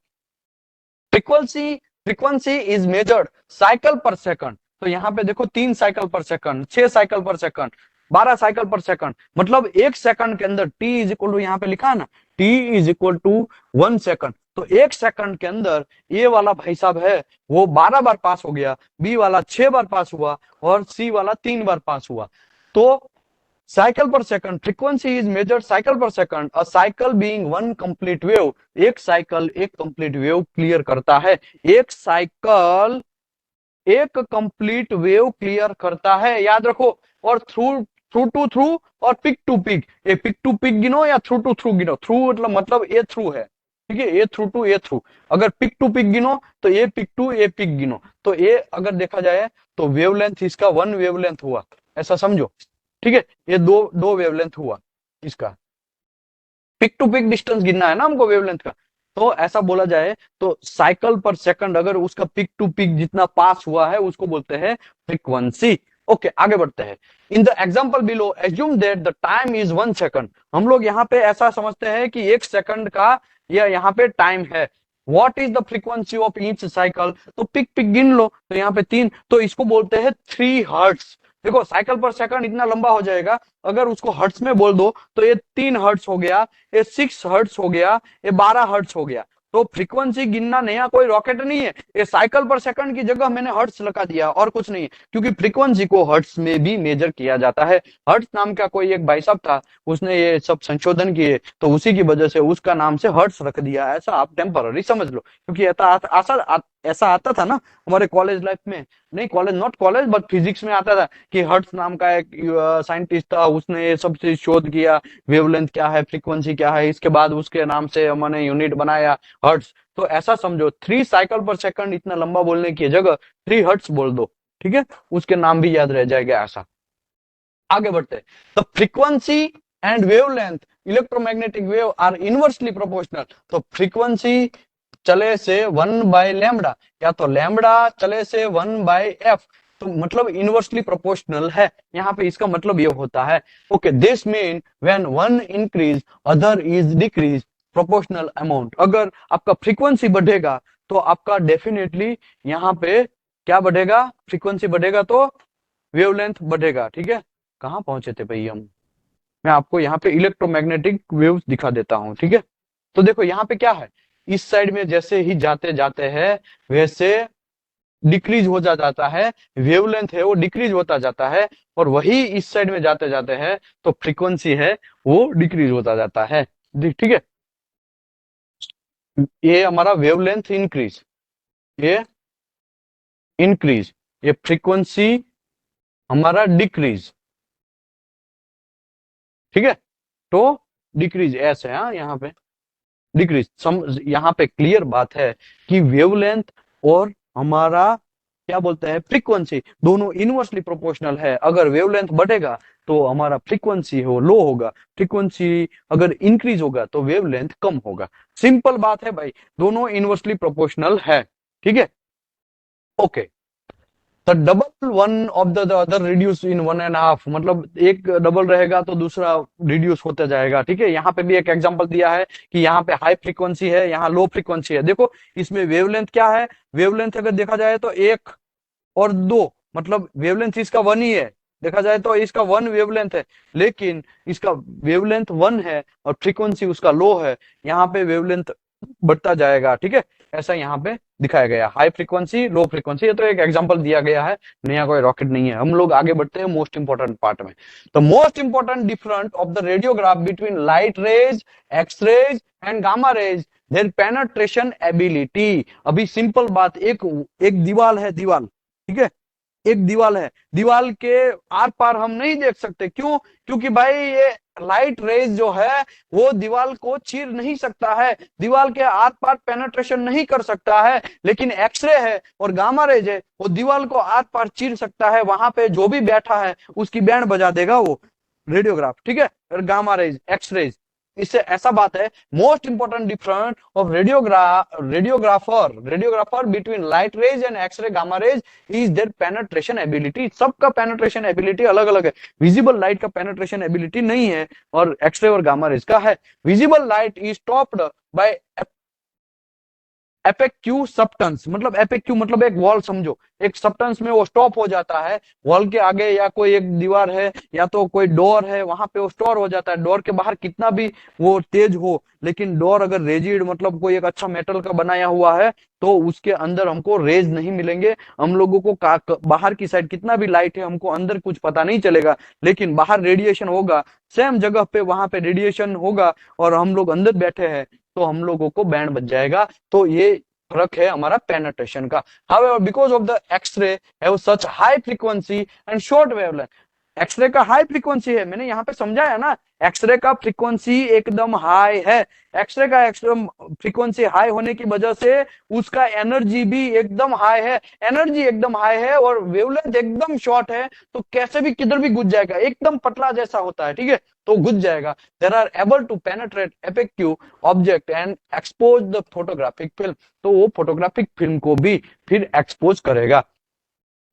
Frequency frequency is measured cycle per second. तो यहाँ पे देखो 3 cycle per second, 6 cycle per second, 12 cycle per second, मतलब एक सेकंड के अंदर टी इज इक्वल टू, यहाँ पे लिखा है ना T is equal to 1 second. तो एक सेकंड के अंदर ए वाला भाई साहब है वो 12 बार पास हो गया, बी वाला 6 बार पास हुआ और सी वाला 3 बार पास हुआ। तो cycle per second, frequency is measured cycle per second, a cycle being one complete wave. एक साइकिल एक कंप्लीट वेव क्लियर करता है। एक साइकिल एक कंप्लीट वेव क्लियर करता है, याद रखो। और थ्रू थ्रू टू थ्रू और पिक टू पिक, ये पिक टू पिक गिनो या थ्रू टू थ्रू गिनो। थ्रू मतलब ए थ्रू है, ठीक है, A through to A through. अगर पिक टू पिक गिनो तो ए पिक टू ए पिक गिनो। तो ये अगर देखा जाए तो वेवलेंथ इसका 1 वेवलेंथ हुआ, ऐसा समझो, ठीक है। ये दो दो वेवलेंथ हुआ इसका। पिक टू पिक डिस्टेंस गिनना है ना हमको वेवलेंथ का। तो ऐसा बोला जाए तो साइकिल पर सेकंड अगर उसका पिक टू पिक जितना पास हुआ है उसको बोलते हैं फ्रीक्वेंसी। ओके, आगे बढ़ते हैं। In the example below assume that the time is 1 second. हम लोग यहाँ पे ऐसा समझते हैं कि 1 सेकंड का या यहाँ पे टाइम है। What is the frequency of each cycle? तो पिक पिक गिन लो, तो यहाँ पे 3, तो इसको बोलते हैं 3 हर्ट्ज। देखो साइकिल पर सेकंड इतना लंबा हो जाएगा, अगर उसको हर्ट्ज में बोल दो तो ये 3 हर्ट्ज हो गया, ये 6 हर्ट्ज हो गया, ये 12 हर्ट्ज हो गया। तो फ्रीक्वेंसी गिनना नया कोई रॉकेट नहीं है, ये साइकिल पर सेकंड की जगह मैंने हर्ट्ज लगा दिया और कुछ नहीं है, क्योंकि फ्रीक्वेंसी को हर्ट्ज में भी मेजर किया जाता है। हर्ट्ज नाम का कोई एक भाई साहब था, उसने ये सब संशोधन किए, तो उसी की वजह से उसका नाम से हर्ट्ज रख दिया। ऐसा आप टेम्पररी समझ लो, क्योंकि ऐसा आता था ना हमारे कॉलेज लाइफ में, नहीं college not college but physics में आता था कि हर्ट्ज नाम का एक साइंटिस्ट था, उसने ये सब चीज शोध किया, वेवलेंथ क्या है, फ्रीक्वेंसी क्या है, इसके बाद उसके नाम से हमने यूनिट बनाया हर्ट्ज। तो ऐसा समझो 3 साइकिल पर सेकंड इतना लंबा बोलने की जगह 3 हर्ट्ज बोल दो, ठीक है, उसके नाम भी याद रह जाएगा। ऐसा आगे बढ़ते हैं। The frequency and wavelength electromagnetic wave are inversely proportional. तो फ्रीक्वेंसी चले से 1/λ, या तो लैम्बडा चले से 1/f, तो मतलब इनवर्सली प्रोपोर्शनल है। यहाँ पे इसका मतलब ये होता है, okay, this mean when one increase other is decrease proportional amount. अगर आपका फ्रीक्वेंसी बढ़ेगा तो आपका डेफिनेटली यहाँ पे क्या बढ़ेगा, फ्रीक्वेंसी बढ़ेगा तो वेवलेंथ बढ़ेगा, ठीक है। कहाँ पहुंचे थे भाई हम? मैं आपको यहाँ पे इलेक्ट्रोमैग्नेटिक वेव्स दिखा देता हूँ, ठीक है। तो देखो यहाँ पे क्या है, इस साइड में जैसे ही जाते जाते हैं वैसे डिक्रीज हो जाता है, वेवलेंथ है वो डिक्रीज होता जाता है, और वही इस साइड में जाते जाते हैं तो फ्रीक्वेंसी है वो डिक्रीज होता जाता है, ठीक है। ये हमारा वेवलेंथ इंक्रीज, ये इंक्रीज, ये फ्रीक्वेंसी हमारा डिक्रीज, ठीक है। तो डिक्रीज ऐसे है, हाँ यहाँ पे डिक्रीज यहाँ पे क्लियर बात है कि वेवलेंथ और हमारा क्या बोलते हैं फ्रीक्वेंसी दोनों इनवर्सली प्रोपोर्शनल है। अगर वेवलेंथ बढ़ेगा तो हमारा फ्रीक्वेंसी है वो लो होगा, फ्रीक्वेंसी अगर इंक्रीज होगा तो वेवलेंथ कम होगा। सिंपल बात है भाई, दोनों इनवर्सली प्रोपोर्शनल है, ठीक है। Okay, the double one of the other reduce in one and half, मतलब एक डबल रहेगा तो दूसरा रिड्यूस होता जाएगा। ठीक है, यहाँ पे भी एक एग्जांपल दिया है कि यहाँ पे हाई फ्रीक्वेंसी है, यहाँ लो फ्रीक्वेंसी है। देखो इसमें वेवलेंथ क्या है, वेवलेंथ अगर देखा जाए तो एक और दो, मतलब वेवलेंथ इसका वन ही है, देखा जाए तो इसका वन वेवलेंथ है, लेकिन इसका वेवलेंथ वन है और फ्रीक्वेंसी उसका लो है, यहाँ पे वेवलेंथ बढ़ता जाएगा। ठीक है, ऐसा यहाँ पे दिखाया गया, हाई फ्रीक्वेंसी लो फ्रीक्वेंसी। ये तो एक एग्जांपल दिया गया है, नया कोई रॉकेट नहीं है। हम लोग आगे बढ़ते हैं मोस्ट इंपोर्टेंट पार्ट में। तो most important difference of the radiograph between light rays, x rays and gamma rays, their penetration ability. अभी सिंपल बात, एक एक दीवार है, दीवार, ठीक है, एक दीवार है, दीवार के आर पार हम नहीं देख सकते, क्यों? क्योंकि भाई ये लाइट रेज जो है वो दीवार को चीर नहीं सकता है, दीवार के आर पार पेनिट्रेशन नहीं कर सकता है। लेकिन एक्सरे है और गामा रेज है, वो दीवार को आर पार चीर सकता है, वहां पे जो भी बैठा है उसकी बैंड बजा देगा वो रेडियोग्राफ। ठीक है, और गामा रेज, एक्स रेज, इससे ऐसा बात है, most important difference of radiographer between light rays and X ray gamma rays is their penetration ability. सबका पेनिट्रेशन एबिलिटी अलग अलग है। विजिबल लाइट का पेनिट्रेशन एबिलिटी नहीं है और एक्सरे और गामा रेज का है। Visible light is stopped by opaque substance, मतलब एपेक्यू मतलब एक वॉल समझो, एक सबटेंस में वो स्टॉप हो जाता है, वॉल के आगे या कोई एक दीवार है या तो कोई डोर है, वहां पे वो स्टोर हो जाता है। डोर के बाहर कितना भी वो तेज हो, लेकिन डोर अगर रेजिड, मतलब कोई एक अच्छा मेटल का बनाया हुआ है, तो उसके अंदर हमको रेज नहीं मिलेंगे। हम लोगों को बाहर की साइड कितना भी लाइट है, हमको अंदर कुछ पता नहीं चलेगा, लेकिन बाहर रेडिएशन होगा, सेम जगह पे वहां पे रेडिएशन होगा और हम लोग अंदर बैठे हैं तो हम लोगों को बैंड बच जाएगा। तो ये फर्क है हमारा पेनिट्रेशन का। However, because of the X-ray have such high frequency and short wavelength, x ray का हाई फ्रीक्वेंसी है, मैंने यहाँ पे समझाया ना, एक्सरे का फ्रीक्वेंसी एकदम हाई है। एक्सरे का एकदम फ्रीक्वेंसी हाई होने की वजह से उसका एनर्जी भी एकदम हाई है, एनर्जी एकदम हाई है और वेवलेंथ एकदम शॉर्ट है, तो कैसे भी किधर भी घुस जाएगा, एकदम पतला जैसा होता है, ठीक है, तो घुस जाएगा। There are able to penetrate opaque object and expose the photographic film, तो वो फोटोग्राफिक फिल्म को भी फिर एक्सपोज करेगा।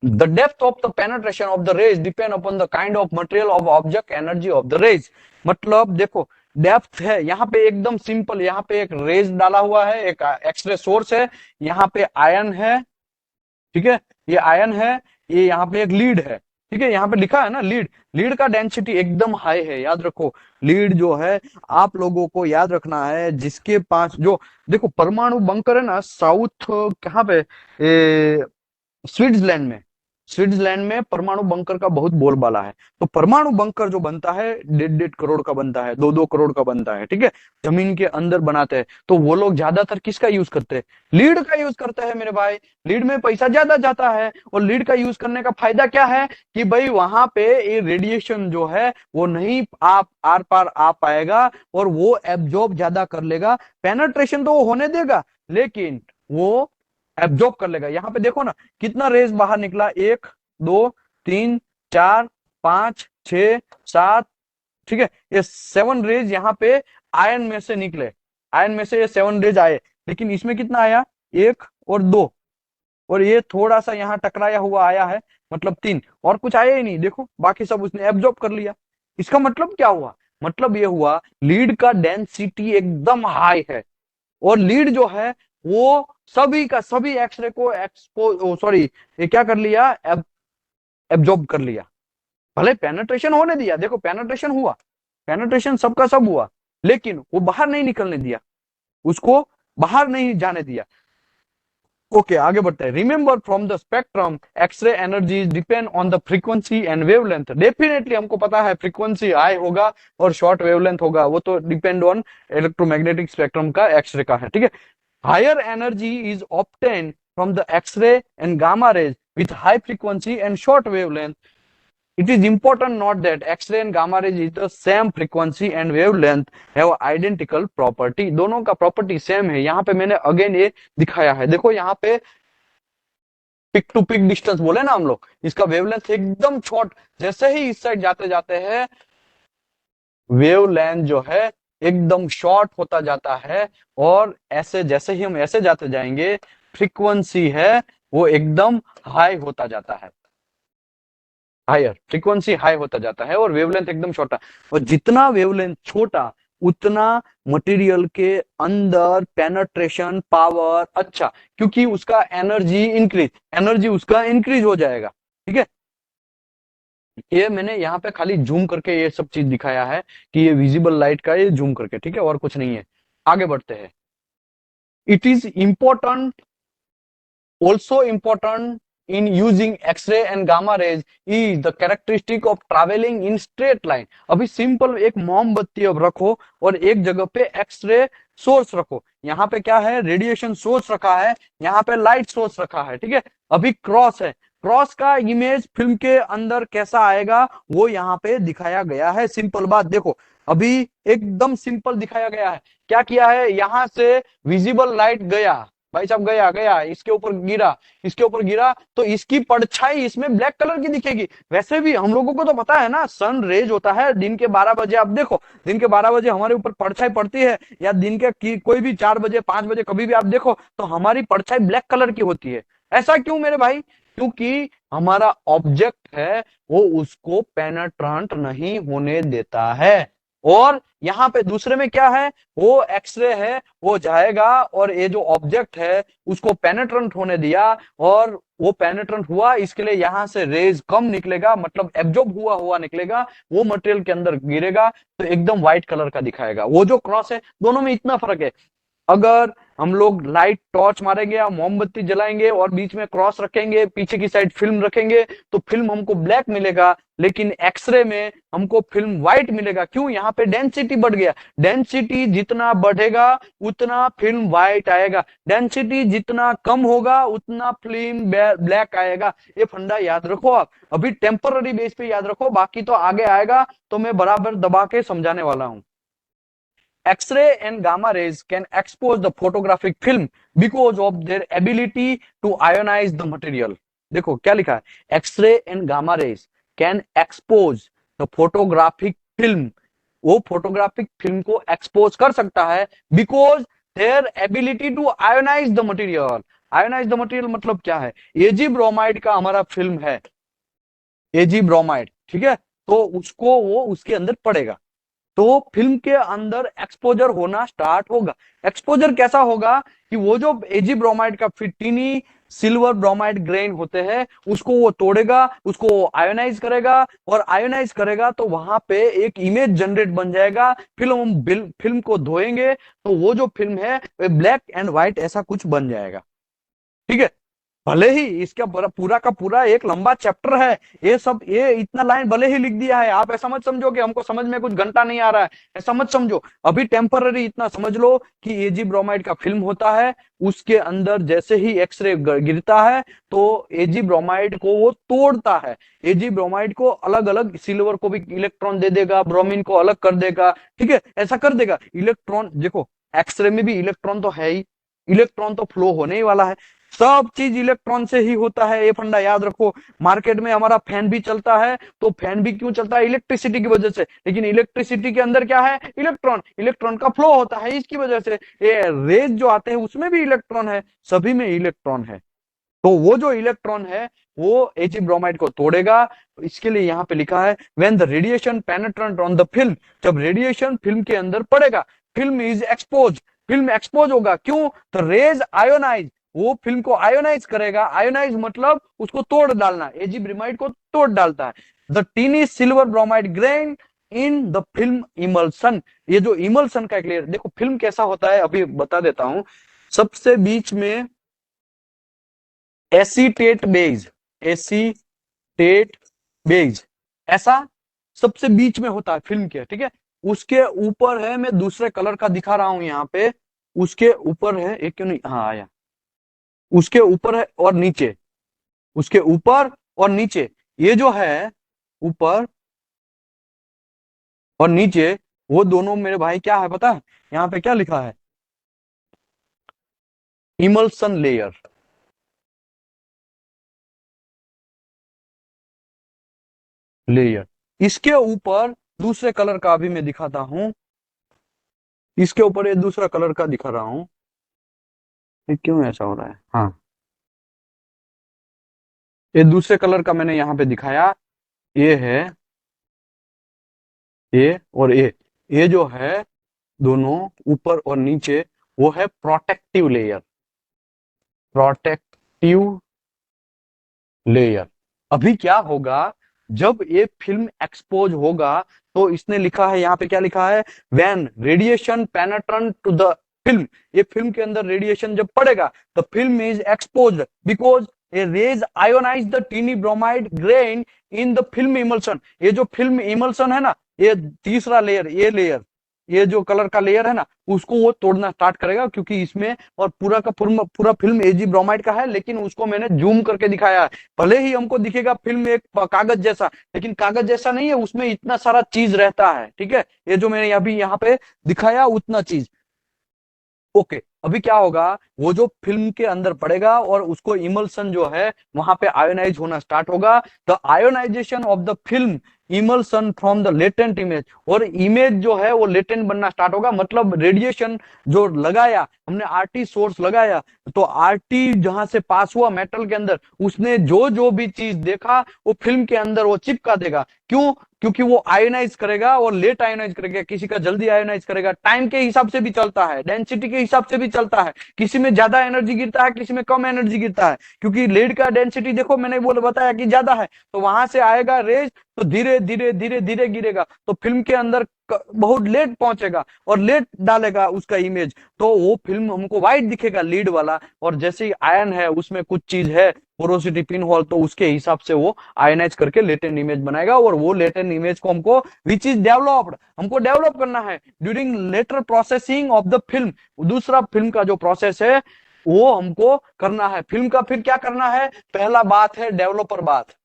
The depth of the penetration of the rays depend upon the kind of material of object, energy of the rays। मतलब देखो depth है, यहाँ पे एकदम सिंपल, यहाँ पे एक रेज डाला हुआ है, एक एक्सरे सोर्स है, यहाँ पे आयन है, ठीक है, ये आयन है, ये यहाँ पे एक लीड है, ठीक है, यहाँ पे लिखा है ना लीड, लीड का डेंसिटी एकदम हाई है, याद रखो। लीड जो है आप लोगों को याद रखना है, जिसके पास जो, देखो परमाणु बंकर है ना, साउथ कहाँ पे, स्विट्जरलैंड में, स्विट्जरलैंड में परमाणु बंकर का बहुत बोलबाला है। तो परमाणु बंकर जो बनता है 1.5 करोड़ का बनता है, 2-2 करोड़ का बनता है, ठीक है, जमीन के अंदर बनाते हैं। तो वो लोग ज्यादातर किसका यूज करते हैं? लीड का यूज करते हैं मेरे भाई। लीड में पैसा ज्यादा जाता है, और लीड का यूज करने का फायदा क्या है कि भाई वहां पे ये रेडिएशन जो है वो नहीं आप आर पार आ पाएगा और वो एब्जॉर्ब ज्यादा कर लेगा। पेनेट्रेशन तो वो होने देगा, लेकिन वो एब्जॉर्ब कर लेगा। यहाँ पे देखो ना कितना रेज बाहर निकला, 1 2 3 4 5 6 7, ठीक है, ये 7 रेज यहाँ पे आयन में से निकले, आयन में से ये 7 रेज आए, लेकिन इसमें कितना आया, 1 और 2, और ये थोड़ा सा यहाँ टकराया हुआ आया है, मतलब 3, और कुछ आया ही नहीं, देखो बाकी सब उसने एब्जॉर्ब कर लिया। इसका मतलब क्या हुआ? मतलब ये हुआ लीड का डेंसिटी एकदम हाई है, और लीड जो है वो सभी का सभी एक्सरे को एक्सपोज, सॉरी, ये क्या कर लिया, एब्जॉर्ब कर लिया। भले पेनिट्रेशन होने दिया, देखो पेनिट्रेशन हुआ, पेनिट्रेशन सबका सब हुआ, लेकिन वो बाहर नहीं निकलने दिया, उसको बाहर नहीं जाने दिया। ओके, आगे बढ़ते हैं। Remember from the spectrum x ray energy depend on the frequency and wavelength. Definitely हमको पता है फ्रीक्वेंसी हाई होगा और शॉर्ट वेवलेंथ होगा, वो तो डिपेंड ऑन इलेक्ट्रोमैग्नेटिक स्पेक्ट्रम का, एक्सरे का है, ठीक है। Higher energy is obtain from the x ray and gamma rays with high frequency and short wavelength. It is important note that X-ray and gamma rays is the same frequency and wavelength have identical property। दोनों का property same है। यहाँ पे मैंने again ये दिखाया है, देखो यहाँ पे पिक टू पिक डिस्टेंस बोले ना हम लोग, इसका वेवलेंथ एकदम शॉर्ट, जैसे ही इस साइड जाते जाते हैं वेवलेंथ जो है एकदम शॉर्ट होता जाता है, और ऐसे जैसे ही हम ऐसे जाते जाएंगे फ्रीक्वेंसी है वो एकदम हाई होता जाता है, हायर फ्रीक्वेंसी हाई होता जाता है, और वेवलेंथ एकदम छोटा। और जितना वेवलेंथ छोटा, उतना मटेरियल के अंदर पेनेट्रेशन पावर अच्छा, क्योंकि उसका एनर्जी उसका इंक्रीज हो जाएगा। ठीक है, ये मैंने यहाँ पे खाली जूम करके ये सब चीज दिखाया है कि ये विजिबल लाइट का ये जूम करके, ठीक है, और कुछ नहीं है। आगे बढ़ते हैं। It is important, also important in using X-ray and gamma rays is the characteristic of traveling in straight line। अभी सिंपल एक मोमबत्ती अब रखो और एक जगह पे एक्सरे सोर्स रखो। यहाँ पे क्या है, रेडिएशन सोर्स रखा है, यहाँ पे लाइट सोर्स रखा है। ठीक है, अभी क्रॉस है, क्रॉस का इमेज फिल्म के अंदर कैसा आएगा वो यहाँ पे दिखाया गया है। सिंपल बात देखो, अभी एकदम सिंपल दिखाया गया है। क्या किया है, यहां से विजिबल लाइट गया, भाई साहब गया गया, इसके ऊपर गिरा, इसके ऊपर गिरा, तो इसकी परछाई इसमें ब्लैक कलर की दिखेगी। वैसे भी हम लोगों को तो पता है ना, सन रेज होता है दिन के 12 बजे, आप देखो दिन के 12 बजे हमारे ऊपर परछाई पड़ती है, या दिन के कोई भी 4 बजे 5 बजे कभी भी आप देखो तो हमारी परछाई ब्लैक कलर की होती है। ऐसा क्यों मेरे भाई, क्योंकि हमारा ऑब्जेक्ट है वो उसको पेनेट्रेंट नहीं होने देता है। और यहाँ पे दूसरे में क्या है, वो एक्सरे है, वो जाएगा और ये जो ऑब्जेक्ट है उसको पेनेट्रेंट होने दिया, और वो पेनेट्रेंट हुआ, इसके लिए यहां से रेज कम निकलेगा, मतलब एब्जॉर्ब हुआ हुआ निकलेगा, वो मटेरियल के अंदर गिरेगा तो एकदम व्हाइट कलर का दिखाएगा। वो जो क्रॉस है, दोनों में इतना फर्क है। अगर हम लोग लाइट टॉर्च मारेंगे या मोमबत्ती जलाएंगे और बीच में क्रॉस रखेंगे, पीछे की साइड फिल्म रखेंगे, तो फिल्म हमको ब्लैक मिलेगा, लेकिन एक्सरे में हमको फिल्म व्हाइट मिलेगा। क्यों, यहाँ पे डेंसिटी बढ़ गया, डेंसिटी जितना बढ़ेगा उतना फिल्म व्हाइट आएगा, डेंसिटी जितना कम होगा उतना फिल्म ब्लैक आएगा। ये फंडा याद रखो आप, अभी टेम्पररी बेस पे याद रखो, बाकी तो आगे आएगा तो मैं बराबर दबा के समझाने वाला हूं। X-ray and gamma rays can expose the photographic film because of their ability to ionize the material। देखो क्या लिखा है, x ray and gamma rays can expose the photographic film, वो फोटोग्राफिक फिल्म को एक्सपोज कर सकता है, because their ability to ionize the material. Ionize the material मतलब क्या है, एजी ब्रोमाइड का हमारा फिल्म है, एजी ब्रोमाइड, ठीक है, तो उसको वो उसके अंदर पड़ेगा तो फिल्म के अंदर एक्सपोजर होना स्टार्ट होगा। एक्सपोजर कैसा होगा कि वो जो एजी ब्रोमाइड का फिटिनी सिल्वर ब्रोमाइड ग्रेन होते हैं उसको वो तोड़ेगा, उसको आयोनाइज करेगा, और आयोनाइज करेगा तो वहां पे एक इमेज जनरेट बन जाएगा। फिल्म को धोएंगे तो वो जो फिल्म है ब्लैक एंड व्हाइट ऐसा कुछ बन जाएगा। ठीक है, भले ही इसका पूरा का पूरा एक लंबा चैप्टर है, ये सब ये इतना लाइन भले ही लिख दिया है, आप ऐसा मत समझो कि हमको समझ में कुछ घंटा नहीं आ रहा है, ऐसा मत समझो। अभी टेम्पररी इतना समझ लो कि एजी ब्रोमाइड का फिल्म होता है, उसके अंदर जैसे ही एक्सरे गिरता है तो एजी ब्रोमाइड को वो तोड़ता है, एजी ब्रोमाइड को अलग अलग, सिल्वर को भी इलेक्ट्रॉन दे देगा, ब्रोमीन को अलग कर देगा। ठीक है, ऐसा कर देगा। इलेक्ट्रॉन देखो, एक्सरे में भी इलेक्ट्रॉन तो है ही, इलेक्ट्रॉन तो फ्लो होने ही वाला है, सब चीज इलेक्ट्रॉन से ही होता है, ये फंडा याद रखो। मार्केट में हमारा फैन भी चलता है, तो फैन भी क्यों चलता है, इलेक्ट्रिसिटी की वजह से, लेकिन इलेक्ट्रिसिटी के अंदर क्या है, इलेक्ट्रॉन, इलेक्ट्रॉन का फ्लो होता है इसकी वजह से। ये रेज जो आते हैं उसमें भी इलेक्ट्रॉन है, सभी में इलेक्ट्रॉन है, तो वो जो इलेक्ट्रॉन है वो एची ब्रोमाइड को तोड़ेगा। इसके लिए यहाँ पे लिखा है when the radiation पेनेट्रेंट on the film, जब रेडिएशन फिल्म के अंदर पड़ेगा, film is expose, film expose होगा, क्यों, तो रेज आयोनाइज, वो फिल्म को आयोनाइज करेगा, आयोनाइज मतलब उसको तोड़ डालना, एजी ब्रोमाइड को तोड़ डालता है। The tiny silver bromide grain in the film emulsion, ये जो इमल्सन का क्लियर देखो, फिल्म कैसा होता है अभी बता देता हूं। सबसे बीच में एसीटेट बेस, एसीटेट बेस ऐसा सबसे बीच में होता है फिल्म के, ठीक है। उसके ऊपर है, मैं दूसरे कलर का दिखा रहा हूं यहाँ पे, उसके ऊपर है, एक क्यों नहीं, हाँ आया, उसके ऊपर है और नीचे, उसके ऊपर और नीचे, ये जो है ऊपर और नीचे, वो दोनों मेरे भाई क्या है पता है, यहाँ पे क्या लिखा है, इमल्सन लेयर, लेयर। इसके ऊपर दूसरे कलर का अभी मैं दिखाता हूं, इसके ऊपर ये दूसरा कलर का दिखा रहा हूं, ये क्यों ऐसा हो रहा है, हाँ ये दूसरे कलर का मैंने यहाँ पे दिखाया, ये है ये और ये जो है दोनों ऊपर और नीचे, वो है प्रोटेक्टिव लेयर, प्रोटेक्टिव लेयर। अभी क्या होगा, जब ये फिल्म एक्सपोज होगा, तो इसने लिखा है यहाँ पे, क्या लिखा है, when radiation penetrant to the film, ये फिल्म के अंदर रेडिएशन जब पड़ेगा, the film is exposed because a rays ionize the tiny bromide grain in the film emulsion. ये जो फिल्म इमल्सन है ना, ये तीसरा लेयर, ये लेयर, ये जो कलर का लेयर है ना, उसको वो तोड़ना स्टार्ट करेगा, क्योंकि इसमें, और पूरा का पूरा फिल्म एजी ब्रोमाइड का है, लेकिन उसको मैंने जूम करके दिखाया है। भले ही हमको दिखेगा फिल्म एक कागज जैसा, लेकिन कागज जैसा नहीं है, उसमें इतना सारा चीज रहता है, ठीक है। ये जो मैंने अभी यहाँ पे दिखाया उतना चीज। ओके, अभी क्या होगा, वो जो फिल्म के अंदर पड़ेगा और उसको इमल्सन जो है वहां पे आयोनाइज होना स्टार्ट होगा। The ionization of the film emulsion from the latent image, और इमेज जो है वो लेटेंट बनना स्टार्ट होगा, मतलब रेडिएशन जो लगाया हमने, आरटी सोर्स लगाया, तो आरटी जहां से पास हुआ मेटल के अंदर, उसने जो जो भी चीज देखा वो फिल्म के अंदर वो चिपका देगा। क्यों? क्योंकि वो आयोनाइज करेगा और लेट आयोनाइज करेगा, किसी का जल्दी आयोनाइज करेगा, टाइम के हिसाब से भी चलता है, डेंसिटी के हिसाब से भी चलता है, किसी में ज्यादा एनर्जी गिरता है, किसी में कम एनर्जी गिरता है, क्योंकि लेड का डेंसिटी देखो मैंने वो बताया कि ज्यादा है, तो वहां से आएगा रेज, तो धीरे धीरे धीरे धीरे गिरेगा, तो फिल्म के अंदर बहुत लेट पहुंचेगा और लेट डालेगा उसका इमेज, तो वो फिल्म हमको व्हाइट दिखेगा लीड वाला, और जैसे ही आयन है उसमें कुछ चीज है, पोरोसिटी पिन होल, तो उसके हिसाब से वो आयनाइज करके लेटेंट इमेज बनाएगा, और वो लेटेंट इमेज को हमको विच इज डेवलप्ड, हमको डेवलप करना है during later processing of the film. दूसरा फिल्म का जो प्रोसेस है वो हमको करना है, फिल्म का फिर क्या करना है, पहला बात है डेवलपर बात,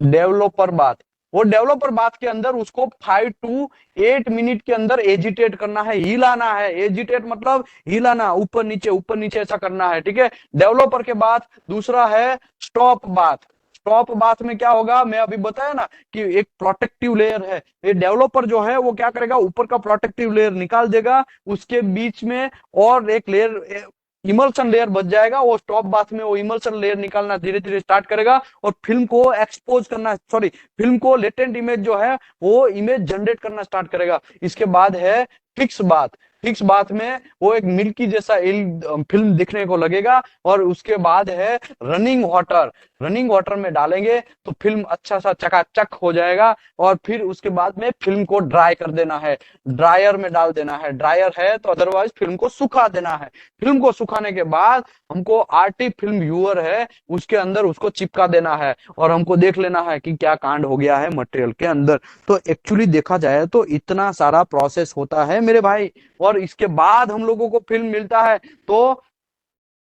डेवलपर बात, वो डेवलपर बात के अंदर उसको 5 to 8 मिनट के अंदर एजिटेट करना है, हिलाना है, एजिटेट मतलब हिलाना, ऊपर नीचे ऐसा करना है, ठीक है। डेवलपर के बाद दूसरा है स्टॉप बात। स्टॉप बात में क्या होगा, मैं अभी बताया ना कि एक प्रोटेक्टिव लेयर है, ये डेवलपर जो है वो क्या करेगा, ऊपर का प्रोटेक्टिव लेयर निकाल देगा, उसके बीच में और एक लेयर इमल्सन लेयर बच जाएगा, वो स्टॉप बाथ में वो इमल्सन लेयर निकालना धीरे धीरे स्टार्ट करेगा, और फिल्म को एक्सपोज करना, सॉरी, फिल्म को लेटेंट इमेज जो है वो इमेज जनरेट करना स्टार्ट करेगा। इसके बाद है फिक्स बात। फिक्स बात में वो एक मिल्की जैसा फिल्म दिखने को लगेगा, और उसके बाद है रनिंग वाटर। रनिंग वाटर में डालेंगे तो फिल्म अच्छा सा चकाचक हो जाएगा, और फिर उसके बाद में फिल्म को ड्राई कर देना है, ड्रायर में डाल देना है, ड्रायर है तो अदरवाइज फिल्म को सुखा देना है। फिल्म को सुखाने के बाद हमको आरटी फिल्म व्यूअर है उसके अंदर उसको चिपका देना है, और हमको देख लेना है कि क्या कांड हो गया है मटेरियल के अंदर। तो एक्चुअली देखा जाए तो इतना सारा प्रोसेस होता है मेरे भाई, और इसके बाद हम लोगों को फिल्म मिलता है। तो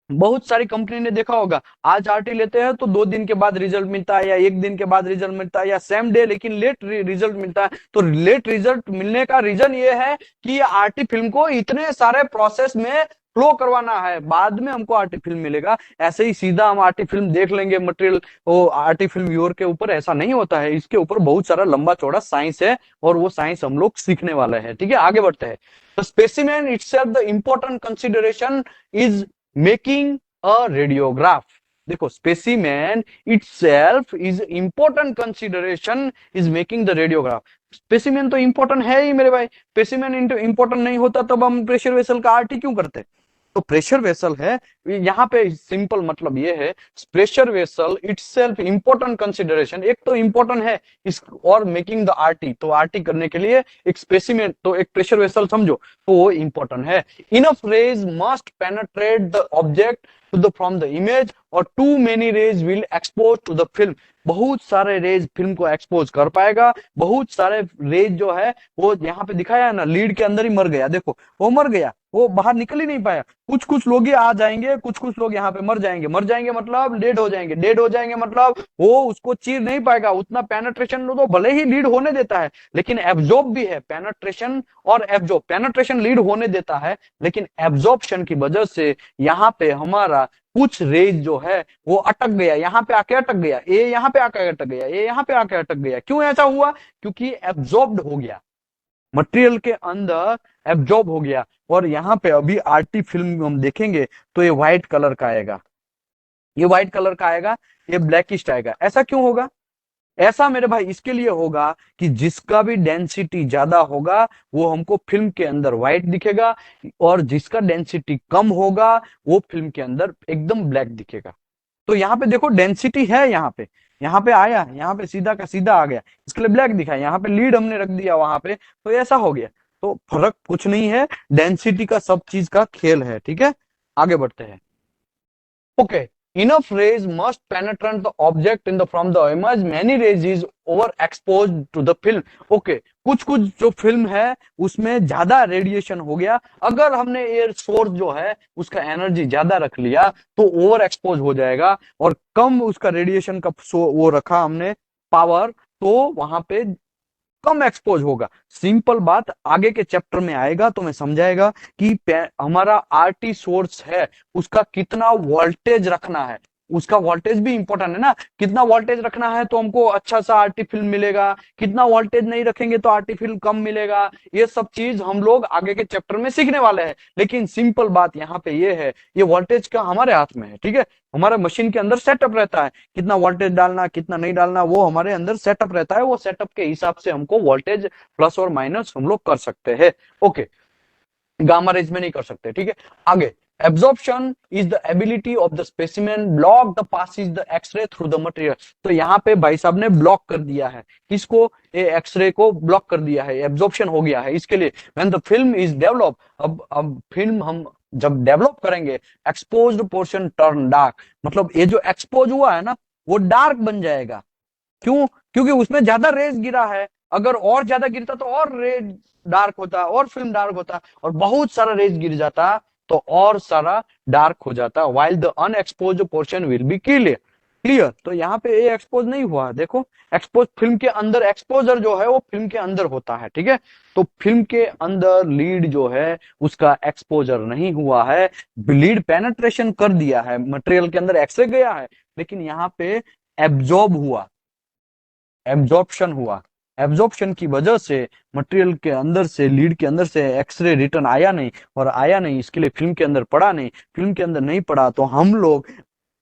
बहुत सारी कंपनी ने देखा होगा, आज आरटी लेते हैं तो 2 दिन के बाद रिजल्ट मिलता है, या 1 दिन के बाद रिजल्ट मिलता है, या सेम डे, लेकिन लेट रिजल्ट मिलता है। तो लेट रिजल्ट मिलने का रीजन ये है कि आरटी फिल्म को इतने सारे प्रोसेस में फ्लो करवाना है, बाद में हमको आरटी फिल्म मिलेगा। ऐसे ही सीधा हम आरटी फिल्म देख लेंगे मटेरियल, वो आरटी फिल्म व्यूअर के ऊपर, ऐसा नहीं होता है, इसके ऊपर बहुत सारा लंबा चौड़ा साइंस है, और वो साइंस हम लोग सीखने वाले हैं, ठीक है। आगे बढ़ते हैं। The specimen itself, the important consideration is making a radiograph। देखो, specimen itself is important consideration is making the radiograph। Specimen तो इंपॉर्टेंट है ही मेरे भाई, स्पेसिमेन इंपॉर्टेंट नहीं होता तब हम प्रेशर वेसल का आरटी क्यों करते। तो प्रेशर वेसल है, यहाँ पे सिंपल मतलब ये है, pressure vessel itself important consideration, एक तो इंपॉर्टेंट है इस, और मेकिंग द आरटी, तो आरटी करने के लिए एक स्पेसिमेन, तो एक प्रेशर वेसल समझो तो वो इंपॉर्टेंट है। Enough rays must penetrate the object to the from the image, और too many rays will expose to the film. बहुत सारे रेज फिल्म को एक्सपोज कर पाएगा, बहुत सारे रेज जो है वो यहाँ पे दिखाया है ना, लीड के अंदर ही मर गया, देखो वो मर गया, वो बाहर निकल ही नहीं पाया। कुछ कुछ लोग ही आ जाएंगे, कुछ कुछ लोग यहाँ पे मर जाएंगे, मर जाएंगे मतलब डेड हो जाएंगे, डेड हो जाएंगे मतलब वो उसको चीर नहीं पाएगा, उतना पेनेट्रेशन तो भले ही लीड होने देता है, लेकिन एब्जॉर्ब भी है, पेनेट्रेशन और एब्जॉर्ब, पेनेट्रेशन लीड होने देता है, लेकिन एब्जॉर्प्शन की वजह से यहाँ पे हमारा कुछ रेज जो है वो अटक गया, यहाँ पे आके अटक गया, ये यहाँ पे आके अटक गया, ये यहाँ पे आके अटक गया। क्यों ऐसा हुआ? क्योंकि एब्जॉर्ब्ड हो गया, मटेरियल के अंदर एब्जॉर्ब हो गया। और यहाँ पे अभी आरटी फिल्म हम देखेंगे तो ये व्हाइट कलर का आएगा, ये व्हाइट कलर का आएगा, ये ब्लैकिश आएगा। ऐसा क्यों होगा? ऐसा मेरे भाई इसके लिए होगा कि जिसका भी डेंसिटी ज्यादा होगा वो हमको फिल्म के अंदर व्हाइट दिखेगा, और जिसका डेंसिटी कम होगा वो फिल्म के अंदर एकदम ब्लैक दिखेगा। तो यहाँ पे देखो डेंसिटी है, यहाँ पे आया, यहाँ पे सीधा का सीधा आ गया, इसके लिए ब्लैक दिखा, यहाँ पे लीड हमने रख दिया वहां पे, तो ऐसा हो गया। तो फर्क कुछ नहीं है, डेंसिटी का सब चीज का खेल है, ठीक है। आगे बढ़ते हैं। Okay, enough rays must penetrate the object in the from the image. Many rays is overexposed to the film. Okay, कुछ कुछ जो फिल्म है उसमें ज्यादा रेडिएशन हो गया, अगर हमने एयर सोर्स जो है उसका एनर्जी ज्यादा रख लिया तो ओवर एक्सपोज हो जाएगा, और कम उसका रेडिएशन का वो रखा हमने पावर, तो वहां पे कम एक्सपोज होगा। सिंपल बात आगे के चैप्टर में आएगा तो मैं समझाएगा कि हमारा आरटी सोर्स है उसका कितना वोल्टेज रखना है, उसका वोल्टेज भी इंपॉर्टेंट है ना, कितना वोल्टेज रखना है तो हमको अच्छा सा आरटी फिल्म मिलेगा, कितना वोल्टेज नहीं रखेंगे तो आरटी फिल्म कम मिलेगा। ये सब चीज हम लोग आगे के चैप्टर में सीखने वाले हैं, लेकिन सिंपल बात यहाँ पे ये है, ये वोल्टेज का हमारे हाथ में है, ठीक है। हमारे मशीन के अंदर सेटअप रहता है, कितना वोल्टेज डालना कितना नहीं डालना वो हमारे अंदर सेटअप रहता है, वो सेटअप के हिसाब से हमको वोल्टेज प्लस और माइनस हम लोग कर सकते हैं। ओके, गामा रेज में नहीं कर सकते, ठीक है। आगे, absorption is the ability of the specimen block the passes the x ray through the material. तो यहाँ पे भाई साहब ने ब्लॉक कर दिया है, किसको? ये एक्सरे को ब्लॉक कर दिया है, एब्जॉर्प्शन हो गया है। इसके लिए when the film is develop, अब फिल्म हम जब डेवलप करेंगे, एक्सपोज्ड पोर्शन टर्न डार्क, मतलब ये जो एक्सपोज हुआ है ना वो डार्क बन जाएगा। क्यों? क्योंकि उसमें ज्यादा रेज गिरा है, अगर और ज्यादा गिरता तो और रेड डार्क होता और फिल्म डार्क होता, और बहुत सारा रेज गिर जाता तो और सारा डार्क हो जाता, while the unexposed portion will be clear. Clear? तो यहाँ पे ये एक्सपोज नहीं हुआ, देखो एक्सपोज फिल्म के अंदर, एक्सपोजर जो है वो फिल्म के अंदर होता है, ठीक है। तो फिल्म के अंदर लीड जो है उसका एक्सपोजर नहीं हुआ है, लीड पेनेट्रेशन कर दिया है मटेरियल के अंदर, एक्सरे गया है, लेकिन यहाँ पे एब्जॉर्ब हुआ, एब्जॉर्प्शन हुआ। एब्जॉर्प्शन की वजह से मटेरियल के अंदर से, लीड के अंदर से एक्सरे रिटर्न आया नहीं, और आया नहीं इसके लिए फिल्म के अंदर पड़ा नहीं, फिल्म के अंदर नहीं पड़ा तो हम लोग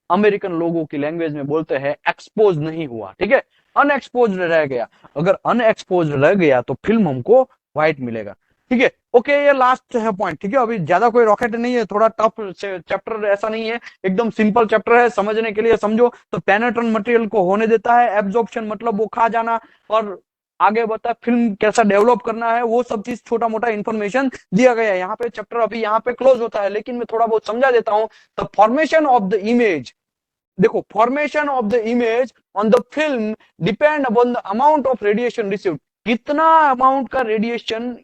अमेरिकन लोगों की लैंग्वेज में बोलते हैं एक्सपोज नहीं हुआ, ठीक है, अनएक्सपोज रह गया। अगर अनएक्सपोज रह गया तो फिल्म हमको व्हाइट मिलेगा, ठीक है। ओके, ये लास्ट है पॉइंट, ठीक है। अभी ज्यादा कोई रॉकेट नहीं है, थोड़ा टफ चैप्टर ऐसा नहीं है, एकदम सिंपल चैप्टर है, समझने के लिए समझो। तो पेनेट्रन मटेरियल को होने देता है, एब्जॉर्प्शन मतलब वो खा जाना, और आगे बता फिल्म कैसा डेवलप करना है वो सब चीज छोटा मोटा इंफॉर्मेशन दिया गया है यहाँ पे। चैप्टर अभी यहाँ पे क्लोज होता है, लेकिन मैं थोड़ा बहुत समझा देता हूँ। The formation of the image, देखो formation of the image on the film depend upon the amount of radiation received, कितना अमाउंट का रेडिएशन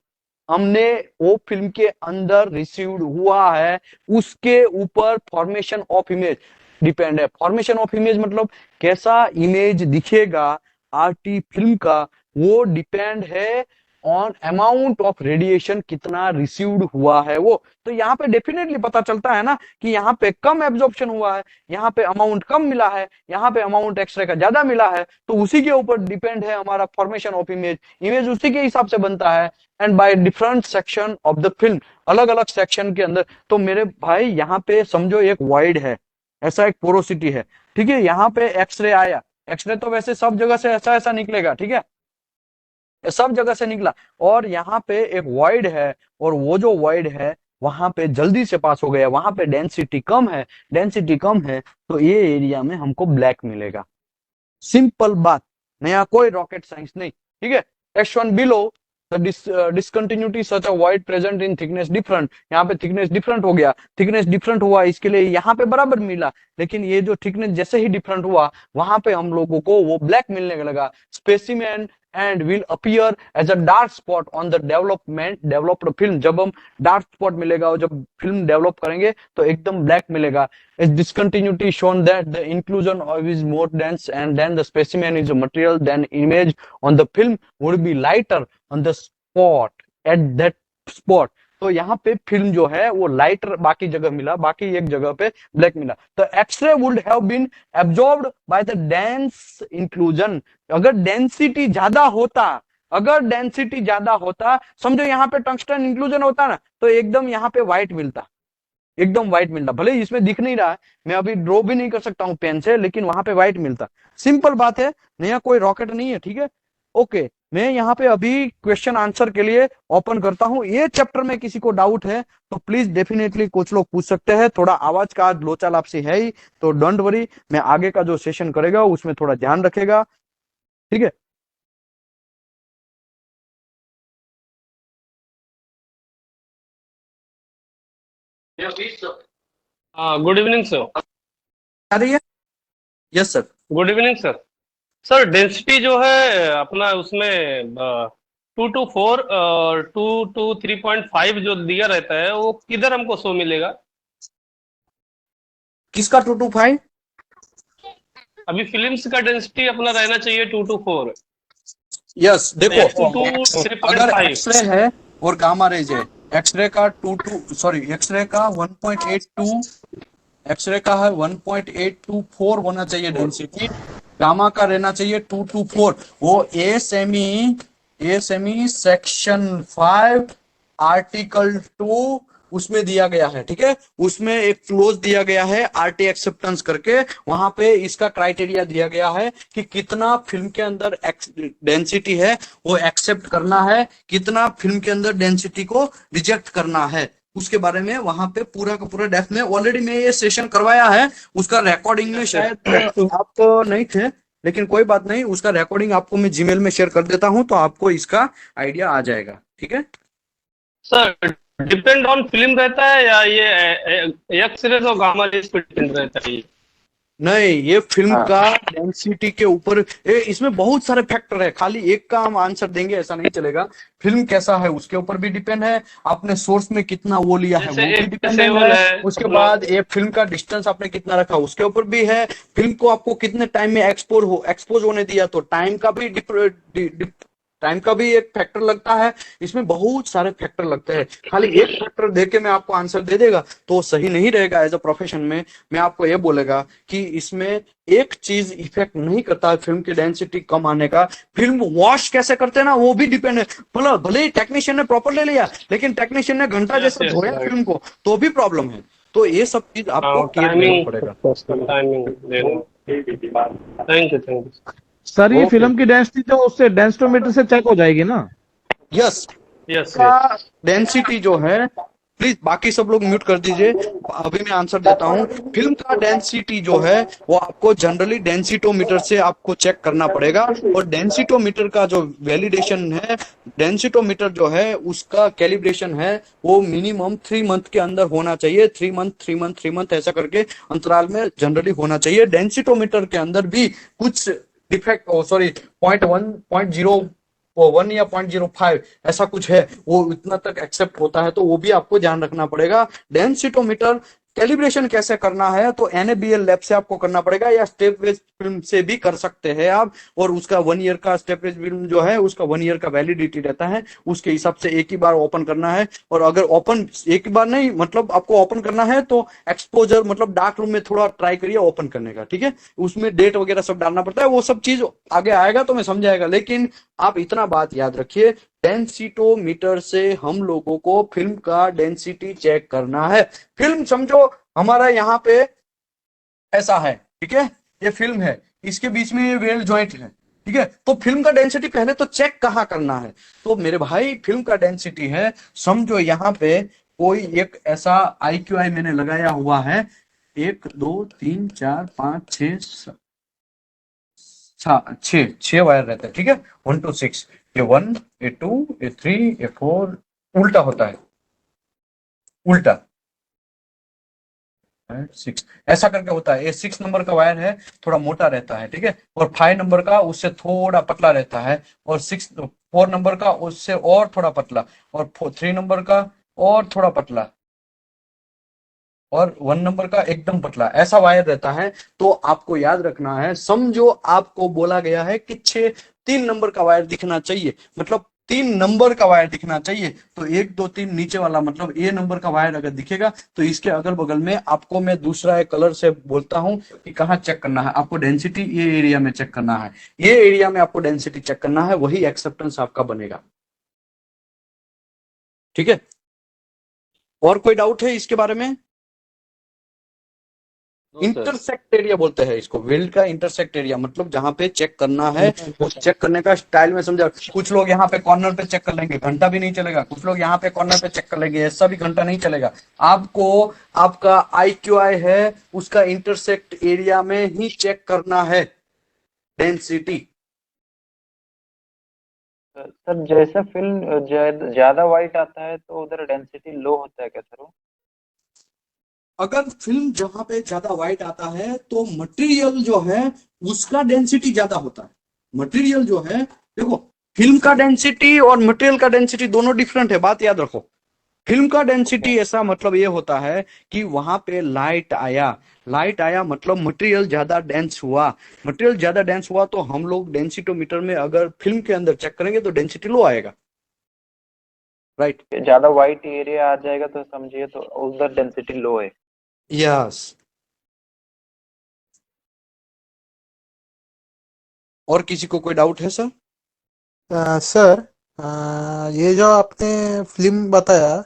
हमने वो फिल्म के अंदर रिसीव्ड हुआ है उसके ऊपर फॉर्मेशन ऑफ इमेज डिपेंड है। फॉर्मेशन ऑफ इमेज मतलब कैसा इमेज दिखेगा आरटी फिल्म का, वो डिपेंड है ऑन अमाउंट ऑफ रेडिएशन, कितना रिसीव्ड हुआ है वो। तो यहाँ पे डेफिनेटली पता चलता है ना कि यहाँ पे कम एब्जॉर्प्शन हुआ है, यहाँ पे अमाउंट कम मिला है, यहाँ पे अमाउंट एक्सरे का ज्यादा मिला है, तो उसी के ऊपर डिपेंड है हमारा फॉर्मेशन ऑफ इमेज, इमेज उसी के हिसाब से बनता है। And by different section of the film, अलग अलग सेक्शन के अंदर। तो मेरे भाई यहाँ पे समझो एक वाइड है, ऐसा एक पोरोसिटी है, ठीक है। यहाँ पे एक्सरे आया, एक्सरे तो वैसे सब जगह से ऐसा ऐसा निकलेगा, ठीक है, सब जगह से निकला, और यहाँ पे एक वॉइड है, और वो जो वॉइड है वहां पे जल्दी से पास हो गया, वहां पे डेंसिटी कम है, डेंसिटी कम है तो ये एरिया में हमको ब्लैक मिलेगा। सिंपल बात, नया कोई रॉकेट साइंस नहीं, ठीक है। H1 below the discontinuity such a wide present in thickness different, यहाँ पे थिकनेस डिफरेंट हो गया, थिकनेस डिफरेंट हुआ इसके लिए यहाँ पे बराबर मिला, लेकिन ये जो थिकनेस जैसे ही डिफरेंट हुआ वहां पे हम लोगों को वो ब्लैक मिलने लगा। Specimen and will appear as a dark spot on the developed film, जब हम डार्क स्पॉट मिलेगा और जब फिल्म डेवलप करेंगे तो एकदम ब्लैक मिलेगा। Is discontinuity shown that the inclusion of is more dense and then the specimen is a material then image on the film would be lighter on the spot at that spot। तो यहाँ पे film जो है वो lighter बाकी जगह मिला, बाकी एक जगह पे ब्लैक मिला। तो x ray would have been absorbed by the dense inclusion, अगर डेंसिटी ज्यादा होता, अगर डेंसिटी ज्यादा होता, समझो यहाँ पे टंगस्टन इंक्लूजन होता ना तो एकदम यहाँ पे व्हाइट मिलता, एकदम व्हाइट मिलता, भले ही इसमें दिख नहीं रहा है, मैं अभी ड्रॉ भी नहीं कर सकता हूँ पेन से, लेकिन वहां पे व्हाइट मिलता। सिंपल बात है, नया कोई रॉकेट नहीं है, ठीक है। ओके, मैं यहाँ पे अभी क्वेश्चन आंसर के लिए ओपन करता हूँ। ये चैप्टर में किसी को डाउट है तो प्लीज डेफिनेटली कुछ लोग पूछ सकते हैं। थोड़ा आवाज का आज लोचा लापसी है ही, तो डोंट वरी, मैं आगे का जो सेशन करेगा उसमें थोड़ा ध्यान रखेगा, ठीक है। हाँ, गुड इवनिंग सर। आ रही है? Yes sir. Good evening sir. Sir density जो है अपना उसमें 2 to 4 और 2 to 3.5 जो दिया रहता है वो किधर हमको शो मिलेगा? किसका 2 to 5? अभी फिल्म्स का डेंसिटी अपना रहना चाहिए 2 to 4, यस, देखो, एक्स टू थ्री पॉइंट अगर फाइव एक्सरे है और गामा रेज है, एक्सरे का एक्सरे का 1.82, एक्सरे का है 1.824 होना चाहिए डेंसिटी, गामा का रहना चाहिए 2 to 4। वो ए सेमी सेक्शन 5 आर्टिकल 2 उसमें दिया गया है, ठीक है। उसमें एक क्लोज दिया गया है आरटी एक्सेप्टेंस करके, वहां पे इसका क्राइटेरिया दिया गया है कि कितना फिल्म के अंदर डेंसिटी है वो एक्सेप्ट करना है, कितना फिल्म के अंदर डेंसिटी को रिजेक्ट करना है, उसके बारे में वहां पे पूरा का पूरा डेप्थ में ऑलरेडी मैं ये सेशन करवाया है। उसका रिकॉर्डिंग में शायद आप नहीं थे, लेकिन कोई बात नहीं, उसका रिकॉर्डिंग आपको मैं जीमेल में शेयर कर देता हूं, तो आपको इसका आइडिया आ जाएगा, ठीक है। सर डिपेंड ऑन फिल्म रहता है या ये एक्स रेज और गामा रेज पे डिपेंड रहता है ये? नहीं, ये फिल्म का डेंसिटी के ऊपर इसमें बहुत सारे फैक्टर है, खाली एक का हम आंसर देंगे ऐसा नहीं चलेगा। फिल्म कैसा है उसके ऊपर भी डिपेंड है, आपने सोर्स में कितना वो लिया है जैसे वो भी डिपेंडेंट A7 है, है उसके अपना। बाद ये फिल्म का डिस्टेंस आपने कितना रखा उसके ऊपर भी है, फिल्म को आपको कितने टाइम में एक्सपोज होने दिया, तो टाइम का भी एक फैक्टर लगता है। इसमें बहुत सारे फैक्टर लगते हैं, खाली एक फैक्टर देके मैं आपको आंसर दे देगा तो सही नहीं रहेगा। एज अ प्रोफेशन में मैं आपको ये बोलेगा कि इसमें एक चीज इफेक्ट नहीं करता है फिल्म की डेंसिटी कम आने का, फिल्म वॉश कैसे करते हैं ना वो भी डिपेंड है। भले ही टेक्नीशियन ने प्रॉपर ले लिया, लेकिन टेक्नीशियन ने घंटा यस जैसा यस धोया राइट। फिल्म को तो भी प्रॉब्लम है। तो ये सब चीज आपको हाँ, केयर लेना टाइमिंग, पड़ेगा। टाइमिंग लेना। Thank you, thank you. Sir ये ओके। फिल्म की डेंसिटी तो उससे डेंसिटोमीटर से चेक हो जाएगी ना? यस, यस का यस। डेंसिटी जो है, प्लीज बाकी सब लोग म्यूट कर दीजिए, अभी मैं आंसर देता हूँ। फिल्म का डेंसिटी जो है वो आपको जनरली डेंसिटोमीटर से आपको चेक करना पड़ेगा, और डेंसिटोमीटर का जो वैलिडेशन है, डेंसिटोमीटर जो है उसका कैलिब्रेशन है वो मिनिमम 3 मंथ के अंदर होना चाहिए। 3 मंथ 3 मंथ 3 मंथ ऐसा करके अंतराल में जनरली होना चाहिए। डेंसिटोमीटर के अंदर भी कुछ डिफेक्ट, सॉरी, 0.1 0.01 या 0.05 ऐसा कुछ है, वो इतना तक एक्सेप्ट होता है, तो वो भी आपको ध्यान रखना पड़ेगा। डेंसिटोमीटर कैलिब्रेशन कैसे करना है तो एनएबीएल लैब से आपको करना पड़ेगा, या स्टेप वेज फिल्म से भी कर सकते हैं आप। और उसका 1 ईयर का स्टेप वेज फिल्म जो है उसका 1 ईयर का वैलिडिटी रहता है, उसके हिसाब से एक ही बार ओपन करना है। और अगर ओपन एक ही बार नहीं, मतलब आपको ओपन करना है तो एक्सपोजर मतलब डार्क रूम में थोड़ा ट्राई करिए ओपन करने का, ठीक है। उसमें डेट वगैरह सब डालना पड़ता है, वो सब चीज आगे आएगा तो मैं समझाएगा, लेकिन आप इतना बात याद रखिए, डेंसिटोमीटर से हम लोगों को फिल्म का डेंसिटी चेक करना है। फिल्म समझो हमारा यहाँ पे ऐसा है, ठीक है, ये फिल्म है, इसके बीच में ये वेल जॉइंट है, ठीक है। तो फिल्म का डेंसिटी पहले तो चेक कहाँ करना है, तो मेरे भाई फिल्म का डेंसिटी है, समझो यहाँ पे कोई एक ऐसा IQI मैंने लगाया हुआ है, 1 2 3 4 5 6 छह छह वायर रहते हैं, ठीक है, 1 to 6, ये 1, ये 2, ये 3, ये 4, उल्टा होता है, उल्टा 6 ऐसा करके होता है। ये 6 नंबर का वायर है, थोड़ा मोटा रहता है, ठीक है, और 5 नंबर का उससे थोड़ा पतला रहता है, और 4 नंबर का उससे और थोड़ा पतला, और 3 नंबर का और थोड़ा पतला, और 1 नंबर का एकदम पतला, ऐसा वायर रहता है। तो आपको याद रखना है, समझो आपको बोला गया है कि 3 नंबर का वायर दिखना चाहिए, मतलब 3 नंबर का वायर दिखना चाहिए, तो 1 2 3 नीचे वाला मतलब A नंबर का वायर अगर दिखेगा तो इसके अगल बगल में आपको मैं दूसरा एक कलर से बोलता हूं कि कहाँ चेक करना है आपको डेंसिटी, ये एरिया में चेक करना है, ये एरिया में आपको डेंसिटी चेक करना है, वही एक्सेप्टेंस आपका बनेगा, ठीक है। और कोई डाउट है इसके बारे में? सर इंटरसेक्ट एरिया बोलते हैं इसको, वेल्ड का इंटरसेक्ट एरिया मतलब जहां पे चेक करना है, वो चेक करने का स्टाइल में समझा। कुछ लोग यहाँ पे कॉर्नर पे चेक कर लेंगे, घंटा भी नहीं चलेगा। कुछ लोग यहाँ पे कॉर्नर पे चेक कर लेंगे, ऐसा भी घंटा नहीं चलेगा। आपको आपका IQI है उसका इंटरसेक्ट एरिया में ही चेक करना है डेंसिटी। सर जैसे फिल्म ज्यादा वाइट आता है तो उधर डेंसिटी लो होता है क्या सर वो? अगर फिल्म जहां पे ज्यादा व्हाइट आता है तो मटेरियल जो है उसका डेंसिटी ज्यादा होता है। मटेरियल जो है, देखो, फिल्म का डेंसिटी और मटेरियल का डेंसिटी दोनों डिफरेंट है, बात याद रखो। फिल्म का डेंसिटी ऐसा मतलब ये होता है कि वहां पे लाइट आया मतलब मटेरियल ज्यादा डेंस हुआ। मटेरियल ज्यादा डेंस हुआ तो हम लोग डेंसिटोमीटर में अगर फिल्म के अंदर चेक करेंगे तो डेंसिटी लो आएगा, राइट? ज्यादा वाइट एरिया आ जाएगा तो समझिए तो उधर डेंसिटी लो है। यस। और किसी को कोई डाउट है सर? सर, ये जो आपने फिल्म बताया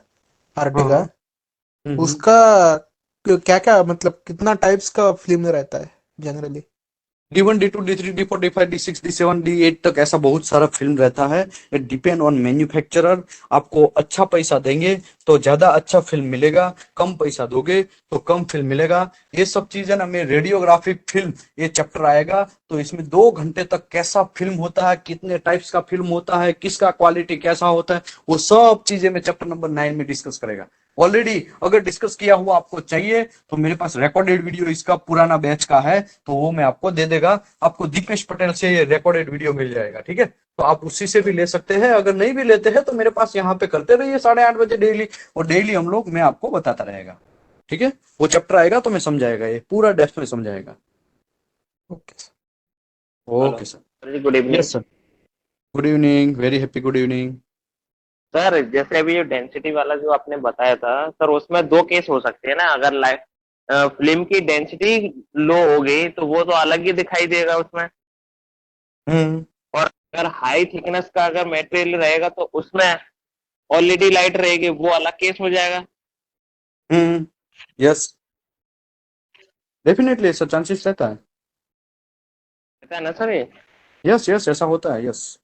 आरटी हाँ का, हाँ। उसका क्या क्या मतलब कितना टाइप्स का फिल्म रहता है generally? D1, D2, D3, D4, D5, D6, D7, D8 तक ऐसा बहुत सारा फिल्म रहता है। It depend on manufacturer. आपको अच्छा पैसा देंगे तो ज्यादा अच्छा फिल्म मिलेगा, कम पैसा दोगे तो कम फिल्म मिलेगा। ये सब चीजें ना, में रेडियोग्राफिक फिल्म ये चैप्टर आएगा तो इसमें 2 घंटे तक कैसा फिल्म होता है, कितने टाइप्स का फिल्म होता है, किसका क्वालिटी कैसा होता है, वो सब चीजें मैं चैप्टर नंबर 9 में डिस्कस करेगा। ऑलरेडी अगर डिस्कस किया हुआ आपको चाहिए तो मेरे पास रिकॉर्डेड वीडियो इसका पुराना बैच का है, तो वो मैं आपको दे देगा। आपको दीपेश पटेल से ये रिकॉर्डेड वीडियो मिल जाएगा, ठीक है? तो आप उसी से भी ले सकते हैं। अगर नहीं भी लेते हैं तो मेरे पास यहाँ पे करते रहिए 8:30 बजे डेली, और डेली हम लोग मैं आपको बताता रहेगा, ठीक है? वो चैप्टर आएगा तो मैं समझाएगा, ये पूरा डेप्थ में समझाएगा। Okay sir. Hello okay sir. Sir ji, good evening. Yes sir. Good evening, very happy good evening. Sir जैसे अभी ये डेंसिटी वाला जो आपने बताया था सर, उसमें दो केस हो सकते हैं ना। अगर लाइट फिल्म की डेंसिटी लो हो गई तो वो तो अलग ही दिखाई देगा उसमें, हम्म और अगर हाई थिकनेस का अगर मटेरियल रहेगा तो उसमें ऑलरेडी लाइट रहेगी, वो अलग केस हो जाएगा। हम्म। यस, डेफिनेटली ऐसा चांसेस रहता है। पता है ना सर ये? यस यस, ऐसा होता है, यस।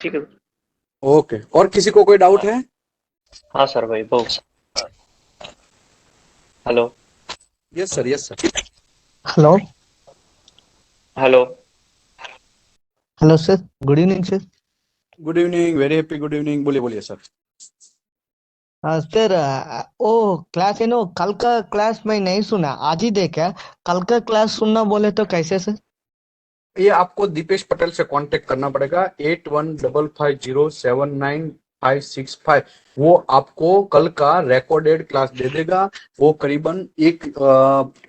ठीक है। ओके, और किसी को कोई डाउट है? हाँ सर भाई वो। Hello. Yes sir, yes sir. Hello. Hello. Hello sir, good evening sir. Good evening, very happy good evening. बोलिए बोलिए सर। सर, वो क्लास है ना, कल का क्लास मैं नहीं सुना, आज ही देखा। कल का क्लास सुनना बोले तो कैसे सर? ये आपको दीपेश पटेल से कांटेक्ट करना पड़ेगा, 8155079565। वो आपको कल का रिकॉर्डेड क्लास दे देगा। वो करीबन एक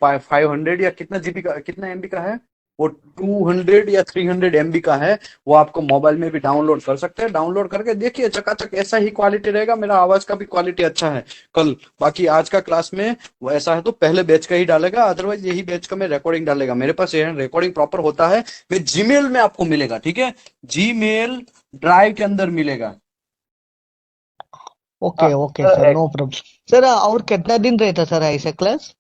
500 या कितना जीबी का, कितना एमबी का है वो, 200 या 300 MB का है। वो आपको मोबाइल में भी डाउनलोड कर सकते हैं। डाउनलोड करके देखिए, चकाचक ऐसा ही क्वालिटी रहेगा। मेरा आवाज का भी क्वालिटी अच्छा है कल। बाकी आज का क्लास में वो ऐसा है तो पहले बैच का ही डालेगा, अदरवाइज यही बैच का मैं रिकॉर्डिंग डालेगा। मेरे पास ये रिकॉर्डिंग प्रॉपर होता है। मैं जीमेल में आपको मिलेगा, ठीक है? जीमेल ड्राइव के अंदर मिलेगा। Okay okay sir, no problem. Sir, और कितना दिन रहता सर ऐसा क्लास?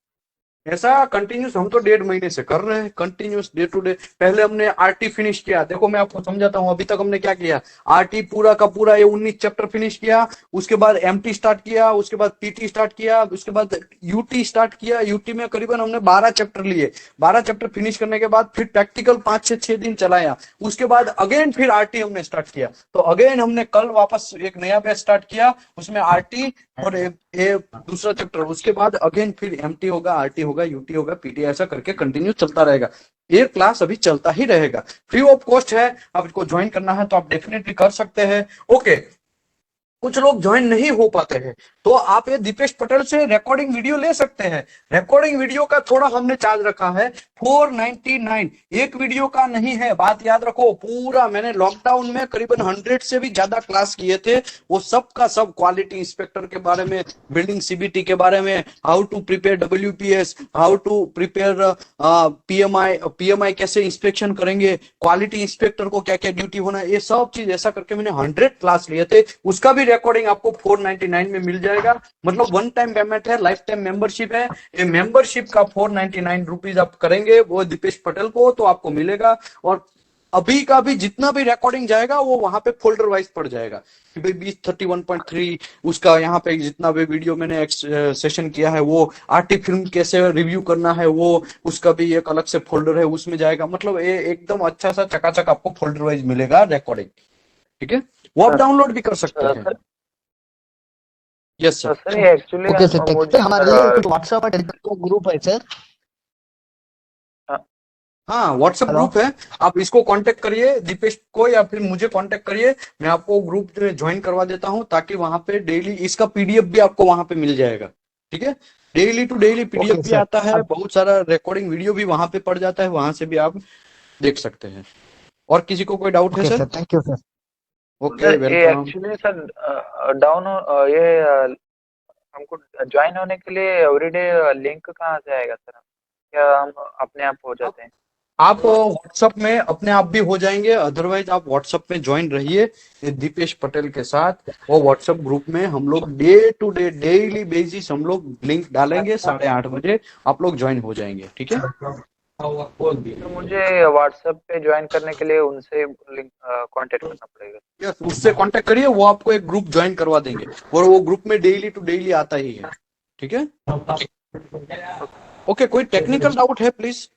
ऐसा कंटिन्यूस हम तो 1.5 महीने से कर रहे हैं, कंटिन्यूस डे टू डे। पहले हमने आरटी फिनिश किया, देखो मैं आपको समझाता हूँ अभी तक हमने क्या किया। आरटी पूरा का पूरा ये 19 चैप्टर फिनिश किया, उसके बाद एमटी स्टार्ट किया, उसके बाद पीटी स्टार्ट किया, उसके बाद यूटी स्टार्ट किया। यूटी में करीबन हमने 12 चैप्टर लिए। 12 चैप्टर फिनिश करने के बाद फिर प्रैक्टिकल 5 से 6 दिन चलाया। उसके बाद अगेन फिर आरटी हमने स्टार्ट किया। तो अगेन हमने कल वापस एक नया बैच स्टार्ट किया, उसमें आरटी और ये दूसरा चैप्टर। उसके बाद अगेन फिर एमटी होगा, आरटी होगा, यूटी होगा, पीटी, ऐसा करके कंटिन्यू चलता रहेगा। ये क्लास अभी चलता ही रहेगा, फ्री ऑफ कॉस्ट है। आपको ज्वाइन करना है तो आप डेफिनेटली कर सकते हैं। ओके, कुछ लोग ज्वाइन नहीं हो पाते हैं तो आप ये दीपेश पटेल से रिकॉर्डिंग वीडियो ले सकते हैं। रिकॉर्डिंग वीडियो का थोड़ा हमने चार्ज रखा है 499। एक वीडियो का नहीं है, बात याद रखो। पूरा मैंने लॉकडाउन में करीबन 100 से भी ज्यादा क्लास किए थे। वो सब का सब क्वालिटी इंस्पेक्टर के बारे में, बिल्डिंग सीबीटी के बारे में, how to prepare WPS, how to prepare PMI कैसे इंस्पेक्शन करेंगे, क्वालिटी इंस्पेक्टर को क्या क्या ड्यूटी होना है, ये सब चीज ऐसा करके मैंने 100 क्लास लिए थे। उसका भी रिकॉर्डिंग आपको 499 में मिल जाएगा। मतलब वन टाइम पेमेंट है, लाइफ टाइम मेंबरशिप है। ये मेंबरशिप का 499 रुपीज आप करेंगे वो दीपेश पटेल को, तो आपको मिलेगा। और अभी का भी जितना भी रिकॉर्डिंग जाएगा वो वहां पे फोल्डर वाइज पड़ जाएगा कि भाई 2031.3 उसका यहाँ पे जितना भी वीडियो मैंने सेशन किया है वो आरटी फिल्म कैसे रिव्यू करना है वो उसका भी एक अलग से फोल्डर है उसमें जाएगा। मतलब ये एकदम अच्छा सा चकाचक आपको फोल्डर वाइज मिलेगा रिकॉर्डिंग। ठीक है, वो आप डाउनलोड भी कर सकते हैं। Sir yes sir. सर ये एक्चुअली ओके सर, मुझे सर हमारे लिए कुछ व्हाट्सएप और टेलीग्राम ग्रुप है सर। हाँ, व्हाट्सएप हेलो। ग्रुप है, आप इसको कांटेक्ट करिए दीपेश को या फिर मुझे कांटेक्ट करिए, मैं आपको ग्रुप ज्वाइन करवा देता हूँ ताकि वहां पे डेली इसका पीडीएफ भी आपको वहां पे मिल जाएगा। ठीक है, daily to daily PDF okay भी सर। आता है, बहुत सारा रिकॉर्डिंग वीडियो भी वहां पे पड़ जाता है, वहां से भी आप देख सकते हैं। और किसी को कोई डाउट है okay sir? Sir, thank you sir. Okay, ये वेलकम। एक्चुअली सर डाउन ये हमको ज्वाइन होने के लिए एवरीडे लिंक कहाँ से आएगा सर? क्या हम अपने आप हो जाते हैं? आप व्हाट्सएप में अपने आप भी हो जाएंगे, अदरवाइज आप व्हाट्सएप में ज्वाइन रहिए दीपेश पटेल के साथ। वो व्हाट्सएप ग्रुप में हम लोग day to day daily basis हम लोग लिंक डालेंगे 8:30 बजे, आप लोग ज्वाइन हो जाएंगे। ठीक है, तो मुझे व्हाट्सएप पे ज्वाइन करने के लिए उनसे लिंक कांटेक्ट करना पड़ेगा? यस, उससे कांटेक्ट करिए, वो आपको एक ग्रुप ज्वाइन करवा देंगे और वो ग्रुप में डेली टू डेली आता ही है। ठीक है, ओके, कोई टेक्निकल डाउट है प्लीज?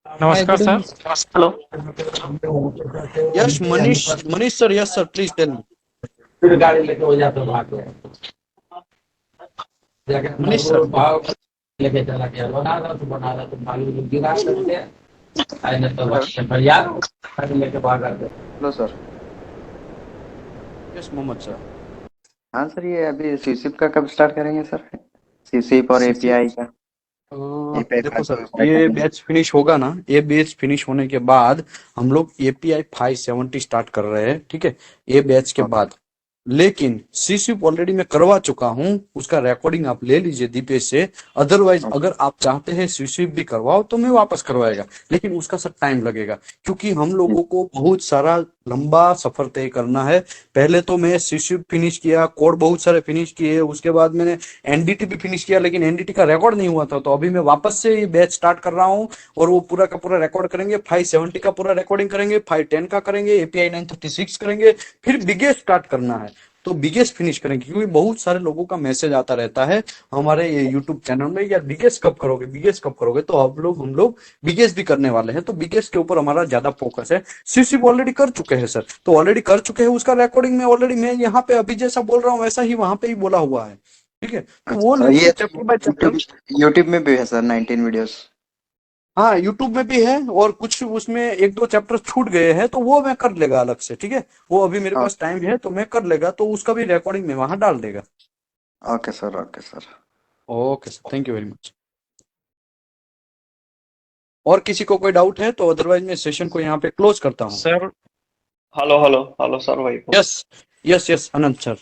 नमस्कार sir. Hello yes Manish, Manish sir, yes sir, please tell me. फिर गाड़ी लेके हो जाते भाग गए जाके मनीष सर। भाव लेके चला गया, बना रहा तो बालू गिरा करते आए ना, तो भैया गाड़ी लेके भाग गए। Hello sir. Yes Mohammed sir. हाँ सर, ये अभी सीसिप का कब स्टार्ट करेंगे सर? सीसिप और एपीआई का एपीआई देखो सर, ये बैच फिनिश होगा ना, ये बैच फिनिश होने के बाद हम लोग एपीआई 570 स्टार्ट कर रहे हैं। ठीक है, ये बैच के बाद। लेकिन सीसीप ऑलरेडी मैं करवा चुका हूं, उसका रिकॉर्डिंग आप ले लीजिए दीपेश से। अदरवाइज अगर आप चाहते हैं सीसीप भी करवाओ तो मैं वापस करवाएगा, लेकिन उसका सर टाइम लगेगा क्योंकि हम लोगों को बहुत सारा लंबा सफर तय करना है। पहले तो मैं सीसीप फिनिश किया, कोड बहुत सारे फिनिश किए, उसके बाद मैंने एनडीटी भी फिनिश किया, लेकिन एनडीटी का रिकॉर्ड नहीं हुआ था। तो अभी मैं वापस से ये बैच स्टार्ट कर रहा हूँ और वो पूरा का पूरा रिकॉर्ड करेंगे। 570 का पूरा रिकॉर्डिंग करेंगे, 510 का करेंगे, एपीआई 936 करेंगे, फिर बिगेस्ट स्टार्ट करना है तो बिगेस्ट फिनिश करेंगे। क्योंकि बहुत सारे लोगों का मैसेज आता रहता है हमारे ये यूट्यूब चैनल में, यार बिगेस्ट कब करोगे, बिगेस्ट कब करोगे, तो हम लोग बिगेस्ट भी करने वाले हैं। तो बिगेस्ट के ऊपर हमारा ज्यादा फोकस है। सीसीप ऑलरेडी कर चुके हैं सर, तो ऑलरेडी कर चुके हैं, उसका रिकॉर्डिंग में ऑलरेडी मैं यहाँ पे अभी जैसा बोल रहा हूँ वैसा ही वहां पे ही बोला हुआ है। ठीक है, तो वो ये चैप्टर बाय चैप्टर। यूट्यूब में भी है सर 19 वीडियोस? हाँ, यूट्यूब में भी है और कुछ उसमें एक दो चैप्टर छूट गए हैं तो वो मैं कर लेगा अलग से। ठीक है, वो अभी मेरे पास टाइम है तो मैं कर लेगा, तो उसका भी रिकॉर्डिंग में वहां डाल देगा। Okay sir, okay sir. Okay sir, thank you very much. और किसी को कोई डाउट है तो अदरवाइज मैं सेशन को यहाँ पे क्लोज करता हूँ। Sir hello hello hello sir, वही यस यस यस अनंत सर।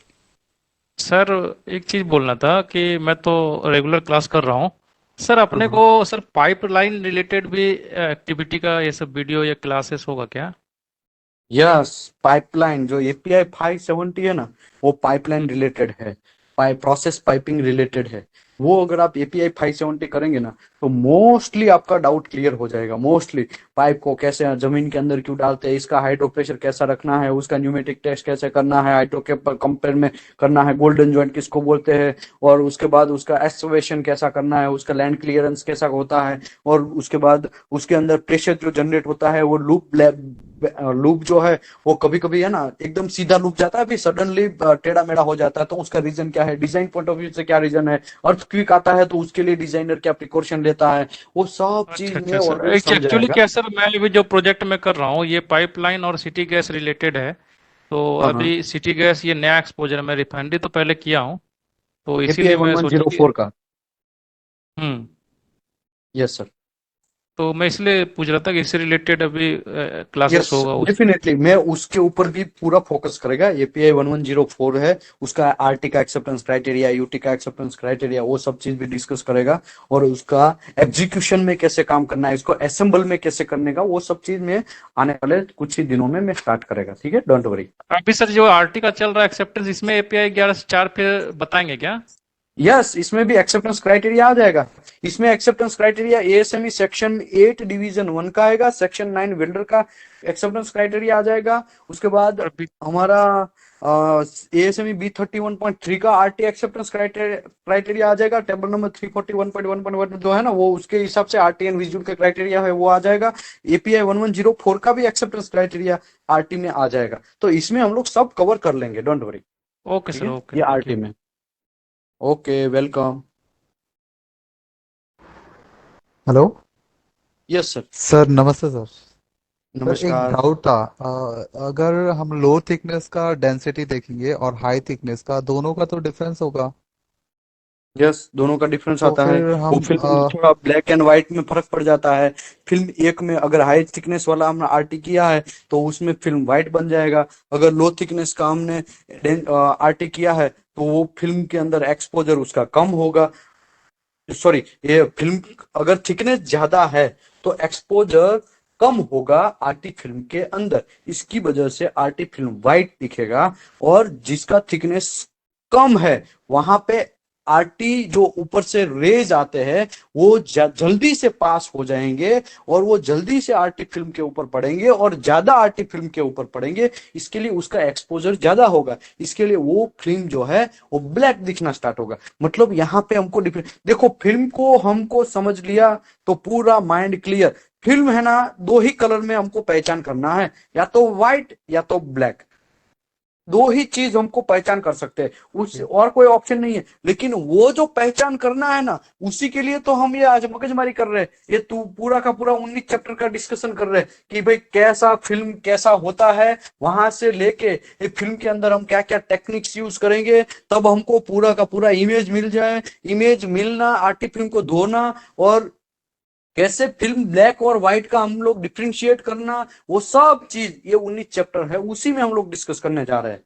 सर एक चीज बोलना था कि मैं तो रेगुलर क्लास कर रहा हूँ सर, अपने को सर पाइपलाइन रिलेटेड भी एक्टिविटी का ये सब वीडियो या क्लासेस होगा क्या? यस, पाइपलाइन जो एपीआई 570 है ना, वो पाइपलाइन रिलेटेड है, प्रोसेस पाइपिंग रिलेटेड है। वो अगर आप एपीआई 570 करेंगे ना तो मोस्टली आपका डाउट क्लियर हो जाएगा। मोस्टली पाइप को कैसे जमीन के अंदर क्यों डालते हैं, इसका हाइड्रो प्रेशर कैसा रखना है, उसका न्यूमेटिक टेस्ट कैसे करना है, हाइड्रो के कंपेयर में करना है, गोल्डन जॉइंट किसको बोलते हैं, और उसके बाद उसका एक्सवेशन कैसा करना है, उसका लैंड क्लियरेंस कैसा होता है, और उसके बाद उसके अंदर प्रेशर जो जनरेट होता है वो लूप जो है वो कभी कभी है ना एकदम सीधा लूप जाता है, फिर सडनली टेढ़ा मेढ़ा हो जाता है। तो उसका रीजन क्या है, डिजाइन पॉइंट ऑफ व्यू से क्या रीजन है, अर्थक्वेक आता है तो उसके लिए डिजाइनर क्या प्रिकॉशन लेता है, वो सब चीज में अच्छा सर, ऑलरेडी एक्चुअली समझाएगा। क्या सर, मैं अभी जो प्रोजेक्ट में कर रहा हूँ ये पाइपलाइन और सिटी गैस रिलेटेड है। तो हाँ हाँ, अभी सिटी गैस ये नया एक्सपोजर, मैं रिफाइनरी तो पहले किया हूँ, तो एपीआई इसीलिए मैं सोचा कि 1104 का। हम्म यस सर। तो मैं इसलिए पूछ रहा था कि इससे रिलेटेड अभी क्लासेस यस होगा उस। डेफिनेटली, मैं उसके ऊपर भी पूरा फोकस करेगा। एपीआई 1104 है, उसका आरटी का एक्सेप्टेंस क्राइटेरिया, यूटी का एक्सेप्टेंस क्राइटेरिया, वो सब चीज भी डिस्कस करेगा। और उसका एग्जीक्यूशन में कैसे काम करना है, इसको असेंबल में कैसे करने का, वो सब चीज में आने वाले कुछ ही दिनों में मैं स्टार्ट करेगा। ठीक है, डोंट वरी। अभी सर जो आरटी का चल रहा है एक्सेप्टेंस, इसमें एपीआई 11 से 4 फिर बताएंगे क्या? यस, इसमें भी एक्सेप्टेंस क्राइटेरिया आ जाएगा। इसमें acceptance criteria ASME section 8 division 1 का आएगा, सेक्शन 9 वेल्डर का एक्सेप्टेंस क्राइटेरिया आ जाएगा। उसके बाद और अभी हमारा एएसएमई B31.3 का आरटी एक्सेप्टेंस क्राइटेरिया आ जाएगा। टेबल नंबर 341.1.1 जो है ना, वो उसके हिसाब से आरटी एंड विजुअल का क्राइटेरिया है वो आ जाएगा। एपीआई 1104 का भी एक्सेप्टेंस क्राइटेरिया आरटी में आ जाएगा। तो इसमें हम लोग सब कवर कर लेंगे, डोंट वरी। ओके ठीक सर, है, ओके ये थैंक आरटी यू। में। Okay, welcome. Hello. Yes sir. Sir नमस्ते सर। सर एक नमस्कार। डाउट था, अगर हम लो थिकनेस का डेंसिटी देखेंगे और हाई थिकनेस का, दोनों का तो डिफरेंस होगा। यस, दोनों का डिफरेंस तो आता है। फिर वो हम फिल्म में थोड़ा ब्लैक एंड व्हाइट में फर्क पड़ जाता है। फिल्म एक में अगर हाई थिकनेस वाला हमने आरटी किया है तो उसमें फिल्म व्हाइट बन जाएगा। अगर लो थिकनेस का हमने आरटी किया है तो वो फिल्म के अंदर एक्सपोजर उसका कम होगा। सॉरी, ये फिल्म अगर थिकनेस ज्यादा है तो एक्सपोजर कम होगा आरटी फिल्म के अंदर। इसकी वजह से आरटी फिल्म व्हाइट दिखेगा। और जिसका थिकनेस कम है वहां पे आरटी जो ऊपर से रेज आते हैं वो जल्दी से पास हो जाएंगे और वो जल्दी से आरटी फिल्म के ऊपर पड़ेंगे और ज्यादा आरटी फिल्म के ऊपर पड़ेंगे। इसके लिए उसका एक्सपोजर ज्यादा होगा। इसके लिए वो फिल्म जो है वो ब्लैक दिखना स्टार्ट होगा। मतलब यहाँ पे हमको डिफरेंस देखो, फिल्म को हमको समझ लिया तो पूरा माइंड क्लियर। फिल्म है ना, दो ही कलर में हमको पहचान करना है, या तो व्हाइट या तो ब्लैक। दो ही चीज हमको पहचान कर सकते हैं, उस और कोई ऑप्शन नहीं है। लेकिन वो जो पहचान करना है ना, उसी के लिए तो हम ये आज मगजमारी कर रहे हैं। ये तू पूरा का पूरा 19 चैप्टर का डिस्कशन कर रहे हैं कि भाई कैसा फिल्म कैसा होता है, वहां से लेके ये फिल्म के अंदर हम क्या क्या टेक्निक्स यूज करेंगे, तब हमको पूरा का पूरा इमेज मिल जाए। इमेज मिलना, आर्टी फिल्म को धोना, और कैसे फिल्म ब्लैक और व्हाइट का हम लोग डिफ्रेंशिएट करना, वो सब चीज ये 19 चैप्टर है, उसी में हम लोग डिस्कस करने जा रहे हैं।